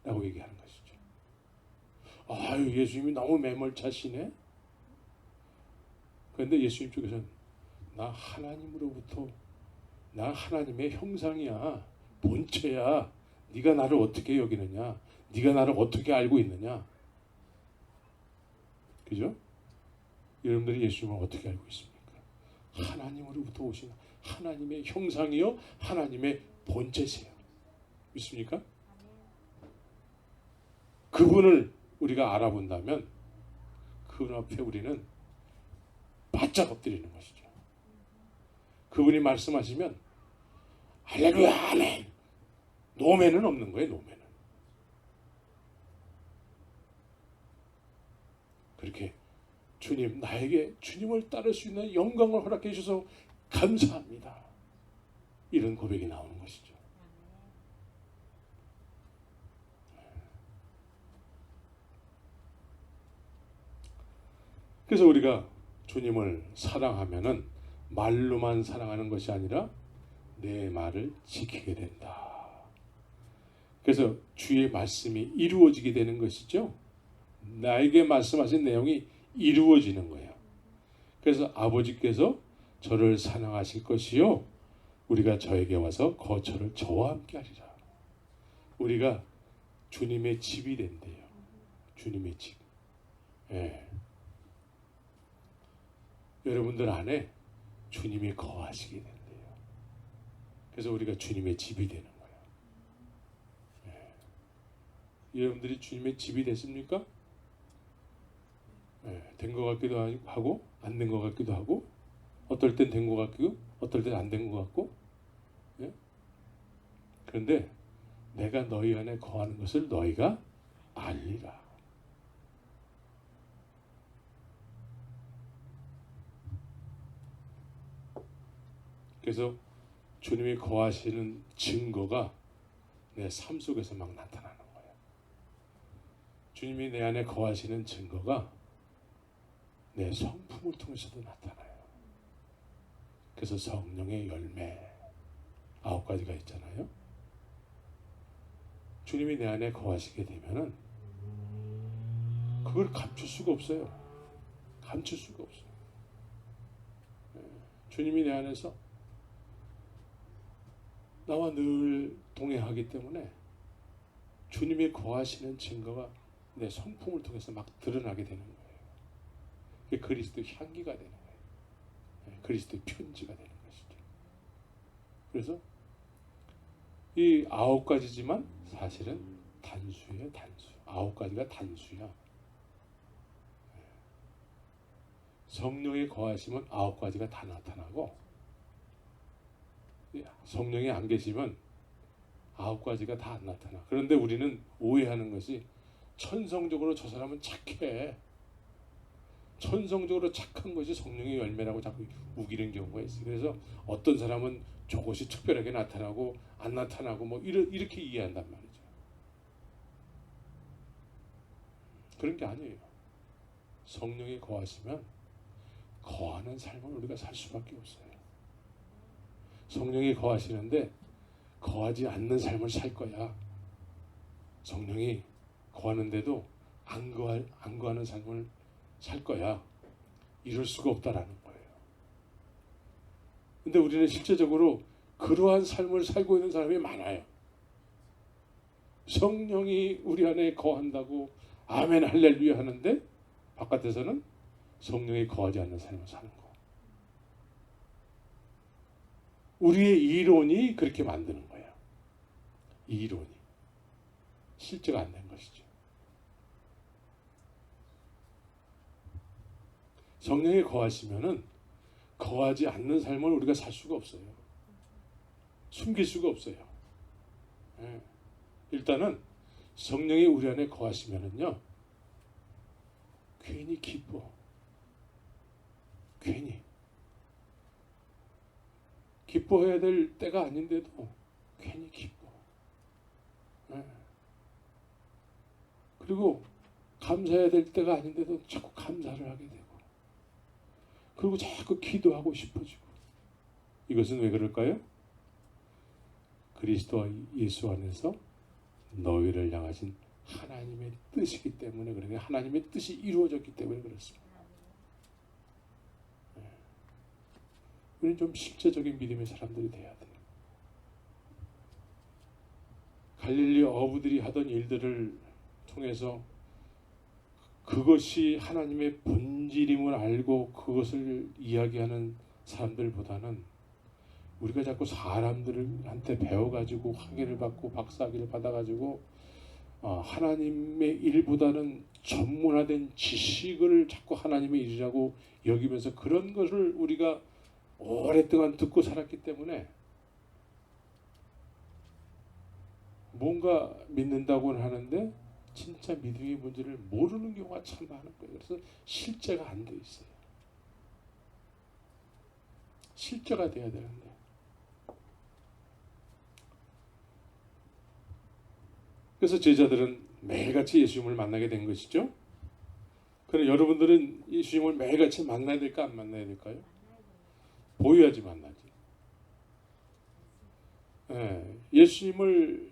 라고 얘기하는 것이죠. 아유, 예수님이 너무 매몰차시네. 그런데 예수님 쪽에서는 나 하나님의 형상이야, 본체야. 네가 나를 어떻게 여기느냐, 네가 나를 어떻게 알고 있느냐. 그죠? 여러분들이 예수님을 어떻게 알고 있습니까? 하나님으로부터 오신 하나님의 형상이요 하나님의 본체세요. 믿습니까? 그분을 우리가 알아본다면 그분 앞에 우리는 바짝 엎드리는 것이죠. 그분이 말씀하시면 할렐루야 아멘. 노매는 없는 거예요. 노매는. 그렇게 주님, 나에게 주님을 따를 수 있는 영광을 허락해 주셔서 감사합니다. 이런 고백이 나오는 것이죠. 그래서 우리가 주님을 사랑하면은 말로만 사랑하는 것이 아니라 내 말을 지키게 된다. 그래서 주의 말씀이 이루어지게 되는 것이죠. 나에게 말씀하신 내용이 이루어지는 거예요. 그래서 아버지께서 저를 사랑하실 것이요 우리가 저에게 와서 거처를 저와 함께 하리라. 우리가 주님의 집이 된대요. 주님의 집. 여러분들 안에 주님이 거하시게 된대요. 그래서 우리가 주님의 집이 되는 거예요. 여러분들이 주님의 집이 됐습니까? 된 것 같기도 하고 안 된 것 같기도 하고, 어떨 땐 된 것 같고 어떨 땐 안 된 것 같고. 그런데 내가 너희 안에 거하는 것을 너희가 알리라. 그래서 주님이 거하시는 증거가 내 삶 속에서 막 나타나는 거예요. 주님이 내 안에 거하시는 증거가 내 성품을 통해서도 나타나요. 그래서 성령의 열매 9가지가 있잖아요. 주님이 내 안에 거하시게 되면은 그걸 감출 수가 없어요. 감출 수가 없어요. 주님이 내 안에서 나와 늘 동행하기 때문에 주님이 거하시는 증거가 내 성품을 통해서 막 드러나게 되는 거예요. 그게 그리스도의 향기가 되는 거예요. 그리스도의 편지가 되는 것이죠. 그래서 이 9가지지만 사실은 단수예요. 단수. 9가지가 단수야. 성령이 거하시면 9가지가 다 나타나고, 성령이 안 계시면 9가지가 다 안 나타나. 그런데 우리는 오해하는 것이 천성적으로 저 사람은 착해, 천성적으로 착한 것이 성령의 열매라고 자꾸 우기는 경우가 있어요. 그래서 어떤 사람은 저것이 특별하게 나타나고 안 나타나고 뭐 이렇게 이해한단 말이죠. 그런 게 아니에요. 성령이 거하시면 거하는 삶을 우리가 살 수밖에 없어요. 성령이 거하시는데 거하지 않는 삶을 살 거야. 성령이 거하는데도 안 거하는 삶을 살 거야. 이럴 수가 없다라는 거예요. 근데 우리는 실제적으로 그러한 삶을 살고 있는 사람이 많아요. 성령이 우리 안에 거한다고 아멘 할렐루야 하는데 바깥에서는 성령이 거하지 않는 삶을 사는 거. 우리의 이론이 그렇게 만드는 거예요. 이론이. 실제가 안 된 것이죠. 성령이 거하시면은 거하지 않는 삶을 우리가 살 수가 없어요. 숨길 수가 없어요. 일단은 성령이 우리 안에 거하시면은요, 괜히 기뻐. 괜히 기뻐해야 될 때가 아닌데도 괜히 기뻐. 그리고 감사해야 될 때가 아닌데도 자꾸 감사를 하게 되고, 그리고 자꾸 기도하고 싶어지고. 이것은 왜 그럴까요? 그리스도와 예수 안에서 너희를 향하신 하나님의 뜻이기 때문에 그러니 하나님의 뜻이 이루어졌기 때문에 그렇습니다. 우리는 좀 실제적인 믿음의 사람들이 돼야 돼요. 갈릴리 어부들이 하던 일들을 통해서 그것이 하나님의 본질임을 알고 그것을 이야기하는 사람들보다는 우리가 자꾸 사람들한테 배워가지고 학위를 받고 박사학위를 받아가지고 하나님의 일보다는 전문화된 지식을 자꾸 하나님의 일이라고 여기면서 그런 것을 우리가 오랫동안 듣고 살았기 때문에 뭔가 믿는다고는 하는데 진짜 믿음이 뭔지를 모르는 경우가 참 많은 거예요. 그래서 실제가 안 돼 있어요. 실제가 돼야 되는데. 그래서 제자들은 매일같이 예수님을 만나게 된 것이죠. 그럼 여러분들은 예수님을 매일같이 만나야 될까 안 만나야 될까요? 보여야지 만나지. 예수님을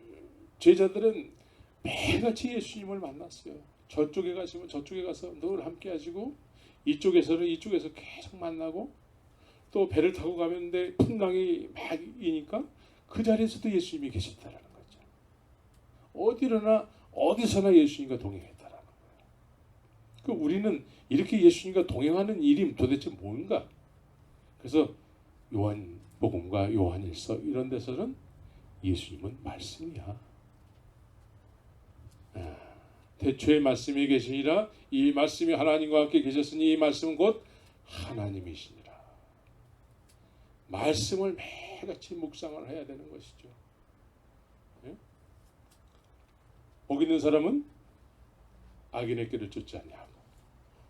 제자들은 매일같이 예수님을 만났어요. 저쪽에 가시면 저쪽에 가서 늘 함께 하시고 이쪽에서는 이쪽에서 계속 만나고 또 배를 타고 가는데 풍랑이 막 이니까 그 자리에서도 예수님이 계셨다라는 거죠. 어디로나 어디서나 예수님과 동행했다라는 거예요. 그 우리는 이렇게 예수님과 동행하는 일이 도대체 뭔가? 그래서 요한복음과 요한일서 이런 데서는 예수님은 말씀이야. 태초에 말씀이 계시니라 이 말씀이 하나님과 함께 계셨으니 이 말씀은 곧 하나님이시니라. 말씀을 매일같이 묵상을 해야 되는 것이죠. 복 있는 사람은 악인의 길을 쫓지 아니하고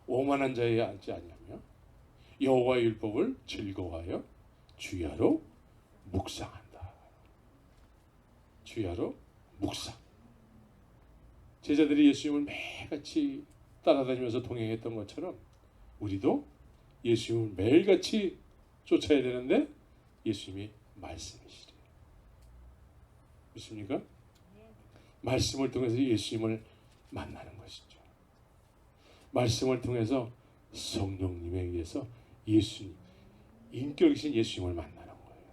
오만한 자에 앉지 아니하며 여호와의 율법을 즐거워하여 주야로 묵상한다. 주야로 묵상. 제자들이 예수님을 매일같이 따라다니면서 동행했던 것처럼 우리도 예수님을 매일같이 쫓아야 되는데 예수님이 말씀이시래요. 믿습니까? 말씀을 통해서 예수님을 만나는 것이죠. 말씀을 통해서 성령님에 의해서 예수님, 인격이신 예수님을 만나는 거예요.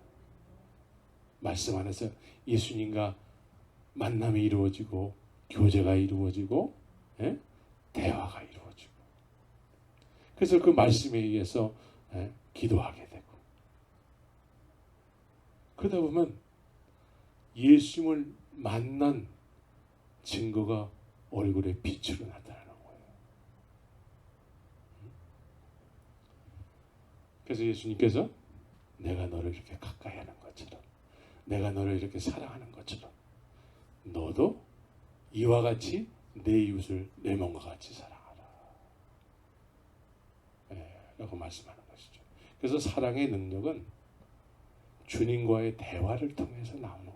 말씀 안에서 예수님과 만남이 이루어지고 교제가 이루어지고 대화가 이루어지고 그래서 그 말씀에 의해서 기도하게 되고 그러다 보면 예수님을 만난 증거가 얼굴에 빛으로 나타나는 거예요. 그래서 예수님께서 내가 너를 이렇게 가까이 하는 것처럼 내가 너를 이렇게 사랑하는 것처럼 너도 이와 같이 내 이웃을 내 몸과 같이 사랑하라. 라고 말씀하는 것이죠. 그래서 사랑의 능력은 주님과의 대화를 통해서 나오는 거예요.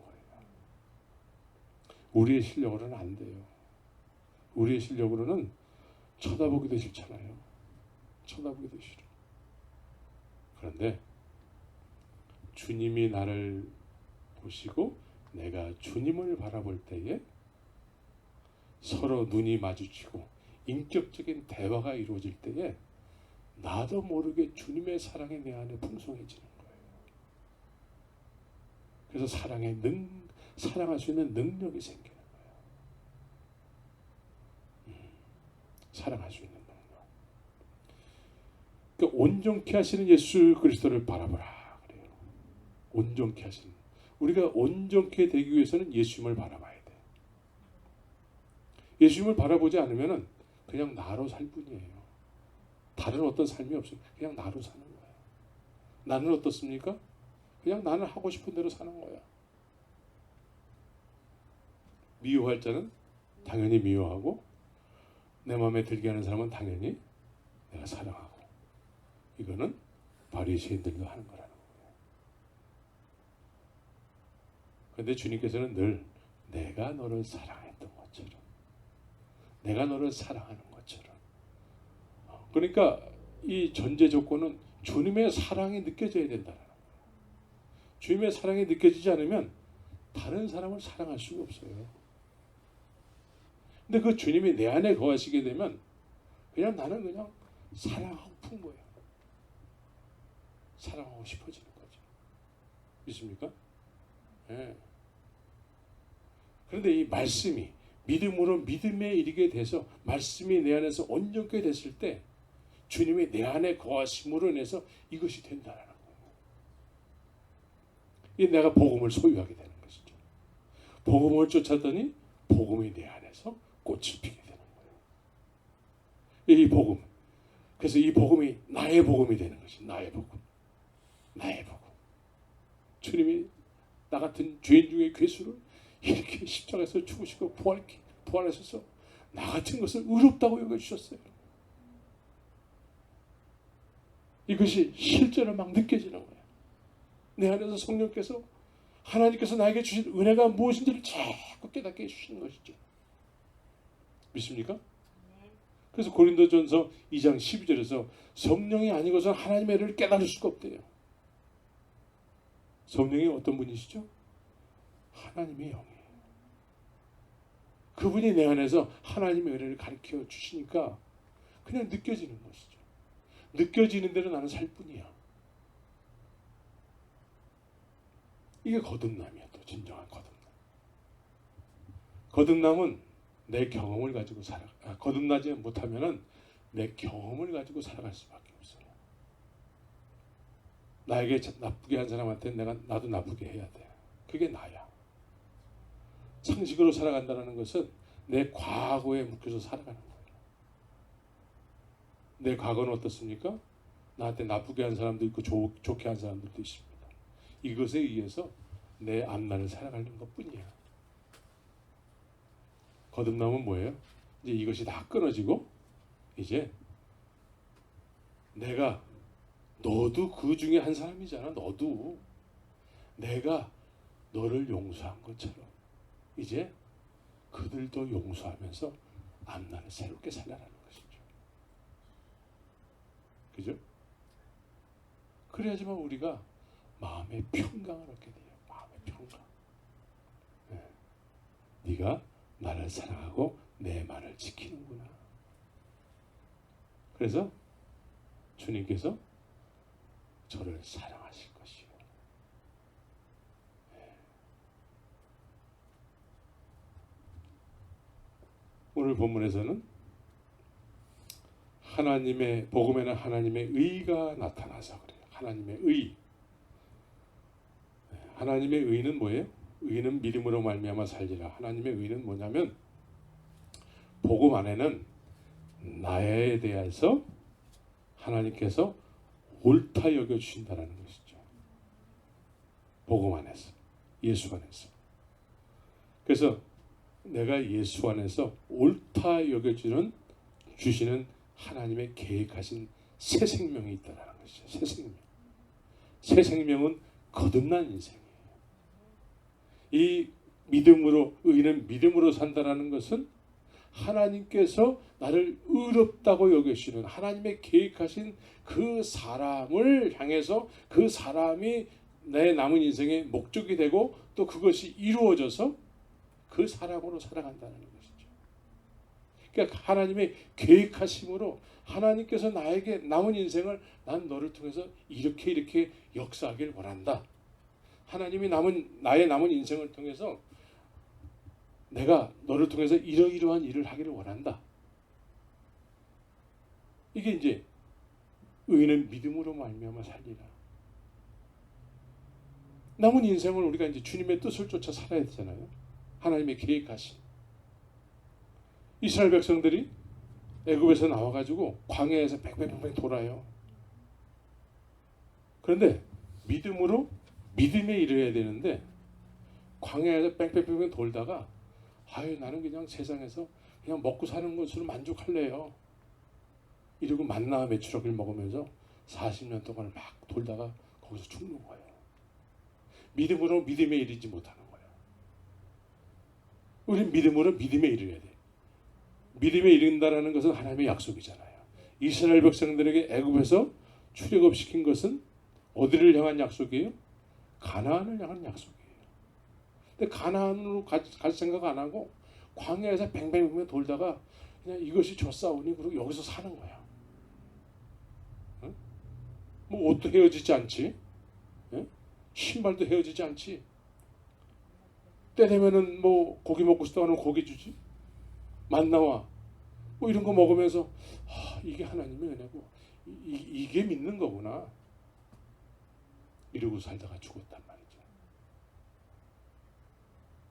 우리의 실력으로는 안 돼요. 우리의 실력으로는 쳐다보기도 싫잖아요. 쳐다보기도 싫어. 그런데 주님이 나를 보시고 내가 주님을 바라볼 때에 서로 눈이 마주치고 인격적인 대화가 이루어질 때에 나도 모르게 주님의 사랑이 내 안에 풍성해지는 거예요. 그래서 사랑할 수 있는 능력이 생기는 거예요. 사랑할 수 있는 능력. 그러니까 온전케 하시는 예수 그리스도를 바라보라 그래요. 온전케 하시는. 우리가 온전케 되기 위해서는 예수님을 바라봐야 돼. 예수님을 바라보지 않으면 그냥 나로 살 뿐이에요. 다른 어떤 삶이 없어요. 그냥 나로 사는 거예요. 나는 어떻습니까? 그냥 나는 하고 싶은 대로 사는 거야. 미워할 자는 당연히 미워하고 내 마음에 들게 하는 사람은 당연히 내가 사랑하고 이거는 바리새인들도 하는 거라는 거예요. 그런데 주님께서는 늘 내가 너를 사랑했던 것처럼 내가 너를 사랑하는 것처럼 그러니까 이 전제 조건은 주님의 사랑이 느껴져야 된다는 거예요. 주님의 사랑이 느껴지지 않으면 다른 사람을 사랑할 수가 없어요. 근데 그 주님이 내 안에 거하시게 되면 그냥 나는 그냥 사랑하고픈 거예요. 사랑하고 싶어지는 거죠. 믿습니까? 네. 그런데 이 말씀이 믿음으로 믿음에 이르게 돼서 말씀이 내 안에서 온전케 됐을 때 주님이 내 안에 거하심으로 인해서 이것이 된다는 거예요. 이 내가 복음을 소유하게 되는 것이죠. 복음을 쫓았더니 복음이 내 안에서 꽃을 피게 되는 거예요. 이 복음. 그래서 이 복음이 나의 복음이 되는 것이 나의 복음. 나의 복음. 주님이 나 같은 죄인 중에 괴수를 이렇게 십자가에서 죽으시고 부활하셔서 나 같은 것을 의롭다고 여겨주셨어요. 이것이 실제로 막 느껴지는 거예요. 내 안에서 성령께서 하나님께서 나에게 주신 은혜가 무엇인지를 자꾸 깨닫게 해주시는 것이죠. 믿습니까? 그래서 고린도전서 2장 12절에서 성령이 아니고서 하나님의 은혜를 깨달을 수가 없대요. 성령이 어떤 분이시죠? 하나님의 영이에요. 그분이 내 안에서 하나님의 은혜를 가르쳐 주시니까 그냥 느껴지는 것이죠. 느껴지는 대로 나는 살 뿐이야. 이게 거듭남이야. 또 진정한 거듭남. 거듭남은 내 경험을 가지고 거듭나지 못하면은 내 경험을 가지고 살아갈 수밖에 없어요. 나에게 나쁘게 한 사람한테 나도 나쁘게 해야 돼. 그게 나야. 상식으로 살아간다는 것은 내 과거에 묶여서 살아가는 거예요. 내 과거는 어떻습니까? 나한테 나쁘게 한 사람도 있고 좋게 한 사람들도 있습니다. 이것에 의해서 내 앞날을 살아가는 것뿐이야. 거듭남은 뭐예요? 이제 이것이 다 끊어지고 이제 너도 그 중에 한 사람이잖아. 너도 내가 너를 용서한 것처럼 이제 그들도 용서하면서 앞날을 새롭게 살아가는 것이죠. 그죠? 그래야지만 우리가 마음의 평강을 얻게 돼요. 마음의 평강. 네. 네가 나를 사랑하고 내 말을 지키는구나. 그래서 주님께서 저를 사랑하실 것이요. 네. 오늘 본문에서는 하나님의 복음에는 하나님의 의가 나타나서 그래요. 하나님의 의. 하나님의 의는 뭐예요? 의는 믿음으로 말미암아 살리라. 하나님의 의는 뭐냐면 복음 안에는 나에 대해서 하나님께서 옳다 여겨 주신다라는 것이죠. 복음 안에서, 예수 안에서. 그래서 내가 예수 안에서 옳다 여겨 주시는 하나님의 계획하신 새 생명이 있다라는 것이죠. 새 생명. 새 생명은 거듭난 인생이에요. 이 믿음으로, 의는 믿음으로 산다라는 것은 하나님께서 나를 의롭다고 여기시는 하나님의 계획하신 그 사람을 향해서 그 사람이 내 남은 인생의 목적이 되고 또 그것이 이루어져서 그 사람으로 살아간다는 것이죠. 그러니까 하나님의 계획하심으로 하나님께서 나에게 남은 인생을 난 너를 통해서 이렇게 역사하길 원한다. 하나님이 나의 남은 인생을 통해서 내가 너를 통해서 이러이러한 일을 하기를 원한다. 이게 이제 의는 믿음으로 말미암아 살리라. 남은 인생을 우리가 이제 주님의 뜻을 쫓아 살아야 되잖아요. 하나님의 계획하신. 이스라엘 백성들이 애굽에서 나와가지고 광야에서 뱅뱅뱅 돌아요. 그런데 믿음에 이르러야 되는데 광야에서 뺑뺑뺑뺑 돌다가 나는 그냥 세상에서 그냥 먹고 사는 것으로 만족할래요. 이러고 만나 메추라기를 먹으면서 40년 동안 막 돌다가 거기서 죽는 거예요. 믿음으로 믿음에 이르지 못하는 거예요. 우리는 믿음으로 믿음에 이르야 돼. 믿음에 이른다라는 것은 하나님의 약속이잖아요. 이스라엘 백성들에게 애굽에서 출애굽시킨 것은 어디를 향한 약속이에요? 가나안을 향한 약속이에요. 근데 가나안으로 갈 생각 안 하고 광야에서 뱅뱅뱅 돌다가 그냥 이것이 좋사오니 그리고 여기서 사는 거야. 응? 뭐 옷도 헤어지지 않지, 응? 신발도 헤어지지 않지. 때 되면은 뭐 고기 먹고 싶다 하면 고기 주지. 만나와 뭐 이런 거 먹으면서 이게 하나님의 은혜고 이게 믿는 거구나. 이러고 살다가 죽었단 말이죠.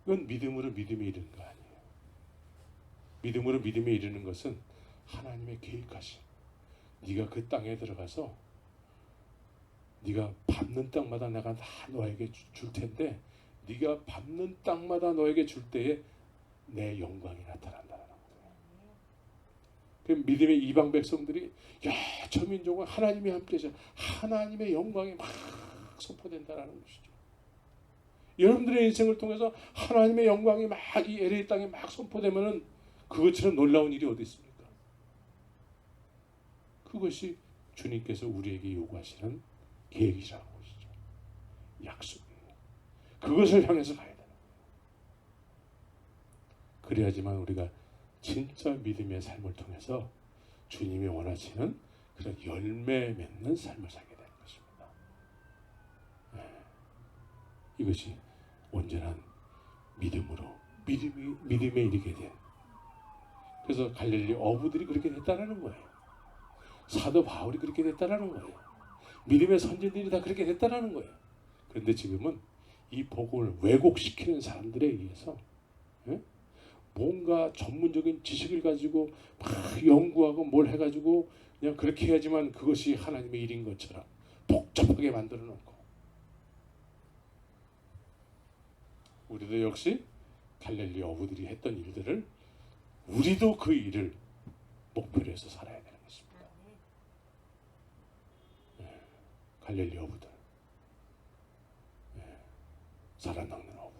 이건 믿음으로 믿음에 이르는 거 아니에요. 믿음으로 믿음에 이르는 것은 하나님의 계획하신, 네가 그 땅에 들어가서 네가 밟는 땅마다 내가 다 너에게 줄 텐데 네가 밟는 땅마다 너에게 줄 때에 내 영광이 나타난다는 거예요. 그 믿음의 이방 백성들이 저 민족은 하나님이 함께해서 하나님의 영광이 막 선포된다는 것이죠. 여러분들의 인생을 통해서 하나님의 영광이 막 이 LA 땅에 막 선포되면은 그것처럼 놀라운 일이 어디 있습니까? 그것이 주님께서 우리에게 요구하시는 계획이라는 것이죠. 약속이에요. 그것을 향해서 가야 되는 거예요. 그래야지만 우리가 진짜 믿음의 삶을 통해서 주님이 원하시는 그런 열매 맺는 삶을 살게 되는 것입니다. 이것이 온전한 믿음으로 믿음에 이르게 된. 그래서 갈릴리 어부들이 그렇게 됐다라는 거예요. 사도 바울이 그렇게 됐다라는 거예요. 믿음의 선진들이 다 그렇게 됐다라는 거예요. 그런데 지금은 이 복음을 왜곡시키는 사람들에 의해서 뭔가 전문적인 지식을 가지고 막 연구하고 뭘 해가지고 그냥 그렇게 해야지만 그것이 하나님의 일인 것처럼 복잡하게 만들어 놓고, 우리도 역시 갈릴리 어부들이 했던 일들을 우리도 그 일을 목표로 해서 살아야 되는 것입니다. 갈릴리 어부들, 살아남는 어부.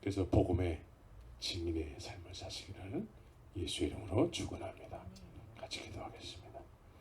그래서 복음의 증인의 삶을 사시기를 예수의 이름으로 축원합니다. 같이 기도하겠습니다.